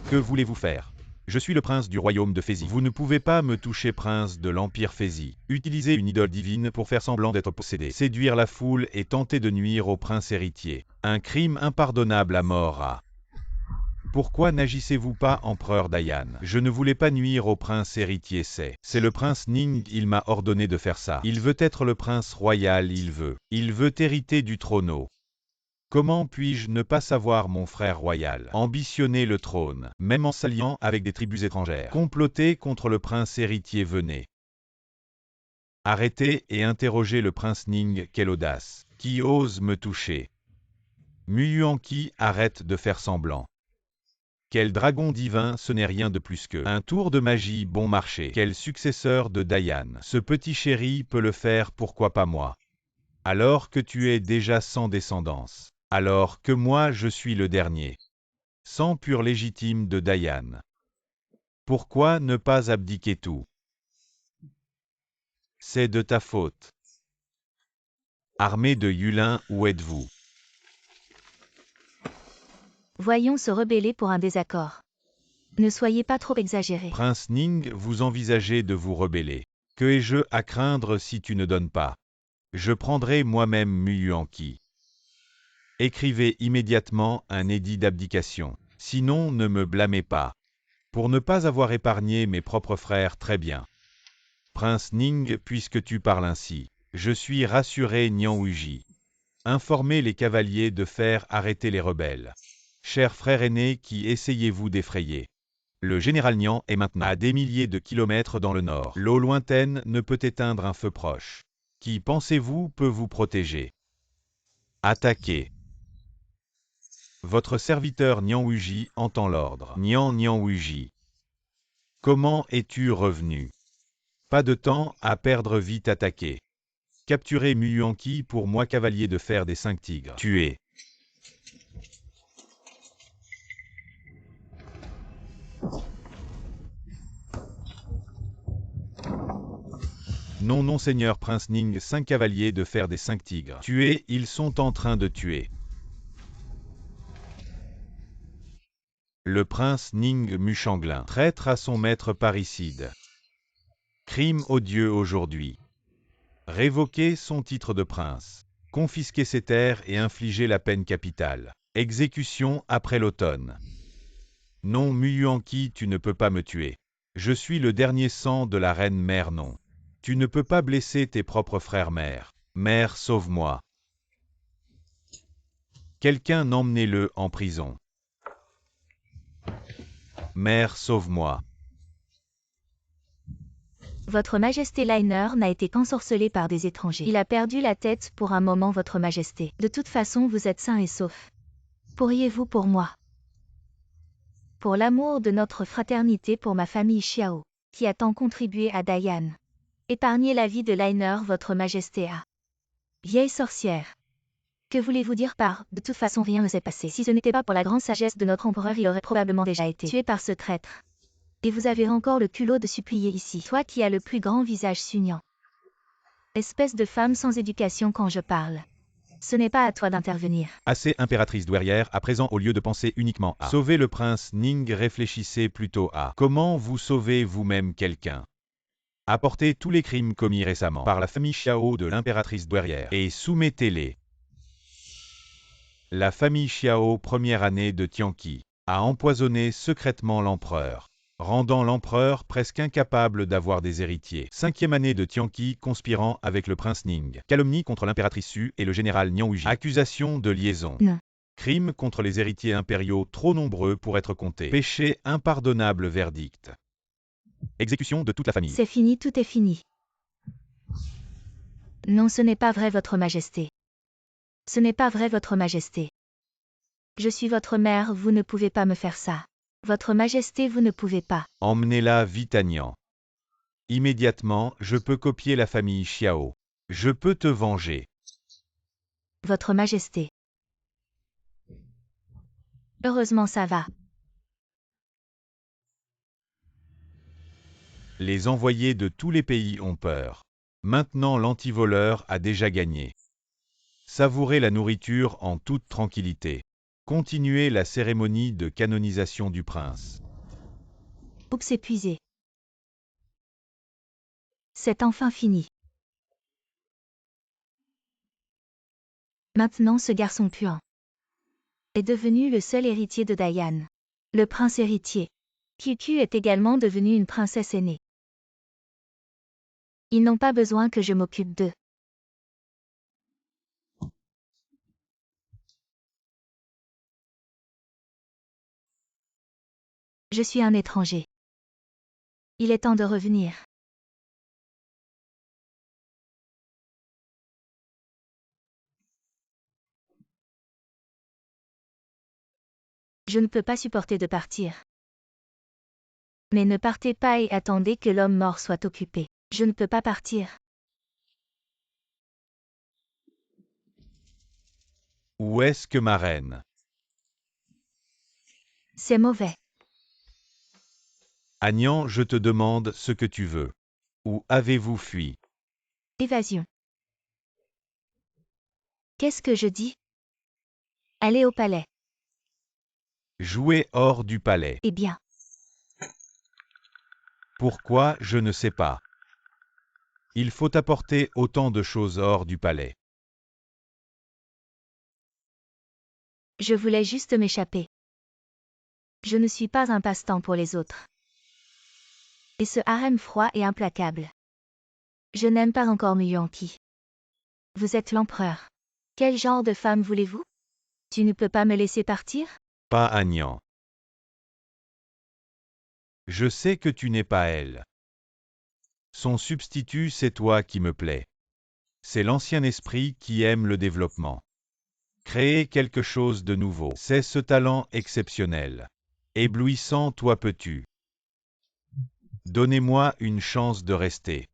Que voulez-vous faire? Je suis le prince du royaume de Fézi. Vous ne pouvez pas me toucher, prince de l'empire Fézi. Utiliser une idole divine pour faire semblant d'être possédé. Séduire la foule et tenter de nuire au prince héritier. Un crime impardonnable à mort. Pourquoi n'agissez-vous pas, empereur Dayan? Je ne voulais pas nuire au prince héritier, c'est le prince Ning, il m'a ordonné de faire ça. Il veut être le prince royal, il veut hériter du trône. Comment puis-je ne pas savoir, mon frère royal, ambitionner le trône, même en s'alliant avec des tribus étrangères, comploter contre le prince héritier, venez. Arrêtez et interrogez le prince Ning, quelle audace, qui ose me toucher. Muyuanqi, arrête de faire semblant. Quel dragon divin, ce n'est rien de plus que un tour de magie bon marché. Quel successeur de Dayan, ce petit chéri peut le faire, pourquoi pas moi? Alors que tu es déjà sans descendance. Alors que moi je suis le dernier, sang pur légitime de Dayan. Pourquoi ne pas abdiquer tout? C'est de ta faute. Armée de Yulin, où êtes-vous? Voyons se rebeller pour un désaccord. Ne soyez pas trop exagéré. Prince Ning, vous envisagez de vous rebeller. Que ai-je à craindre si tu ne donnes pas? Je prendrai moi-même Muyuanqi. Écrivez immédiatement un édit d'abdication. Sinon, ne me blâmez pas. Pour ne pas avoir épargné mes propres frères, très bien. Prince Ning, puisque tu parles ainsi, je suis rassuré, Nian Wuji. Informez les cavaliers de faire arrêter les rebelles. Cher frère aîné, qui essayez-vous d'effrayer? Le général Nian est maintenant à des milliers de kilomètres dans le nord. L'eau lointaine ne peut éteindre un feu proche. Qui pensez-vous peut vous protéger? Attaquez. Votre serviteur Nian Wuji entend l'ordre. Nian Wuji. Comment es-tu revenu? Pas de temps à perdre, vite attaquer. Capturez Muyuanqi pour moi, cavalier de fer des 5 tigres. Tuez. Non, non, seigneur prince Ning, 5 cavaliers de fer des 5 tigres. Tuez, ils sont en train de tuer. Le prince Ning Mushanglin, traître à son maître parricide. Crime odieux aujourd'hui. Révoquer son titre de prince. Confisquer ses terres et infliger la peine capitale. Exécution après l'automne. Non, Muyuanqi, tu ne peux pas me tuer. Je suis le dernier sang de la reine mère, non. Tu ne peux pas blesser tes propres frères mère. Mère, sauve-moi. Quelqu'un emmenez-le en prison. Mère, sauve-moi. Votre Majesté Liner n'a été qu'ensorcelé par des étrangers. Il a perdu la tête pour un moment, Votre Majesté. De toute façon, vous êtes sain et sauf. Pourriez-vous pour moi? Pour l'amour de notre fraternité, pour ma famille Xiao, qui a tant contribué à Dayan. Épargnez la vie de Liner, Votre Majesté a. Vieille sorcière. Que voulez-vous dire par « de toute façon rien ne s'est passé » ? Si ce n'était pas pour la grande sagesse de notre empereur, il aurait probablement déjà été tué par ce traître. Et vous avez encore le culot de supplier ici, toi qui as le plus grand visage sugnant. Espèce de femme sans éducation quand je parle. Ce n'est pas à toi d'intervenir. Assez, impératrice douairière, à présent au lieu de penser uniquement à sauver le prince Ning, réfléchissez plutôt à comment vous sauvez vous-même quelqu'un. Apportez tous les crimes commis récemment par la famille Xiao de l'impératrice douairière et soumettez-les. La famille Xiao, première année de Tianqi, a empoisonné secrètement l'empereur, rendant l'empereur presque incapable d'avoir des héritiers. 5e année de Tianqi, conspirant avec le prince Ning. Calomnie contre l'impératrice Su et le général Nian Wuji. Accusation de liaison. Non. Crime contre les héritiers impériaux trop nombreux pour être comptés. Péché impardonnable, verdict. Exécution de toute la famille. C'est fini, tout est fini. Non, ce n'est pas vrai, Votre Majesté. Ce n'est pas vrai, Votre Majesté. Je suis votre mère, vous ne pouvez pas me faire ça. Votre Majesté, vous ne pouvez pas. Emmenez-la vite à Nian. Immédiatement, je peux copier la famille Xiao. Je peux te venger. Votre Majesté. Heureusement ça va. Les envoyés de tous les pays ont peur. Maintenant l'antivoleur a déjà gagné. Savourez la nourriture en toute tranquillité. Continuez la cérémonie de canonisation du prince. Oups, épuisé. C'est enfin fini. Maintenant ce garçon puant est devenu le seul héritier de Dayan. Le prince héritier. QQ est également devenue une princesse aînée. Ils n'ont pas besoin que je m'occupe d'eux. Je suis un étranger. Il est temps de revenir. Je ne peux pas supporter de partir. Mais ne partez pas et attendez que l'homme mort soit occupé. Je ne peux pas partir. Où est-ce que ma reine? C'est mauvais. À Nian, je te demande ce que tu veux. Où avez-vous fui? Évasion. Qu'est-ce que je dis? Allez au palais. Jouez hors du palais. Eh bien. Pourquoi, je ne sais pas. Il faut apporter autant de choses hors du palais. Je voulais juste m'échapper. Je ne suis pas un passe-temps pour les autres. Et ce harem froid et implacable. Je n'aime pas encore Muyuanqi. Vous êtes l'empereur. Quel genre de femme voulez-vous? Tu ne peux pas me laisser partir? Pas Agnan. Je sais que tu n'es pas elle. Son substitut, c'est toi qui me plaît. C'est l'ancien esprit qui aime le développement. Créer quelque chose de nouveau, c'est ce talent exceptionnel. Éblouissant, toi peux-tu. Donnez-moi une chance de rester.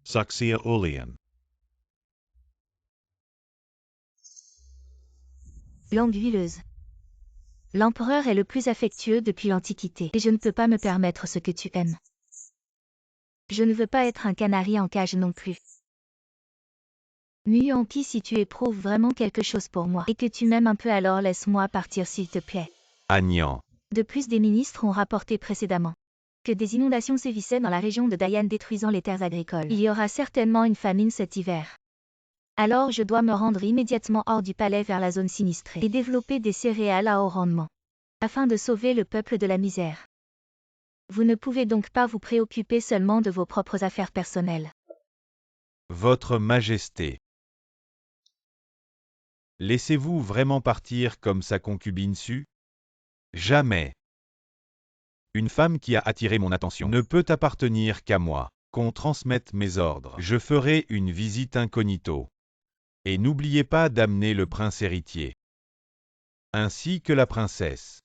Saxia Olian. Langue huileuse. L'empereur est le plus affectueux depuis l'Antiquité, et je ne peux pas me permettre ce que tu aimes. Je ne veux pas être un canari en cage non plus. Muyuanqi, si tu éprouves vraiment quelque chose pour moi, et que tu m'aimes un peu, alors laisse-moi partir s'il te plaît. Agnan. De plus, des ministres ont rapporté précédemment que des inondations sévissaient dans la région de Dayan, détruisant les terres agricoles. Il y aura certainement une famine cet hiver. Alors je dois me rendre immédiatement hors du palais vers la zone sinistrée et développer des céréales à haut rendement, afin de sauver le peuple de la misère. Vous ne pouvez donc pas vous préoccuper seulement de vos propres affaires personnelles. Votre Majesté. Laissez-vous vraiment partir comme sa concubine Su? Jamais. Une femme qui a attiré mon attention ne peut appartenir qu'à moi. Qu'on transmette mes ordres. Je ferai une visite incognito. Et n'oubliez pas d'amener le prince héritier. Ainsi que la princesse.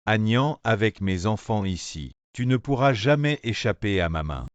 Agnan, avec mes enfants ici, tu ne pourras jamais échapper à ma main.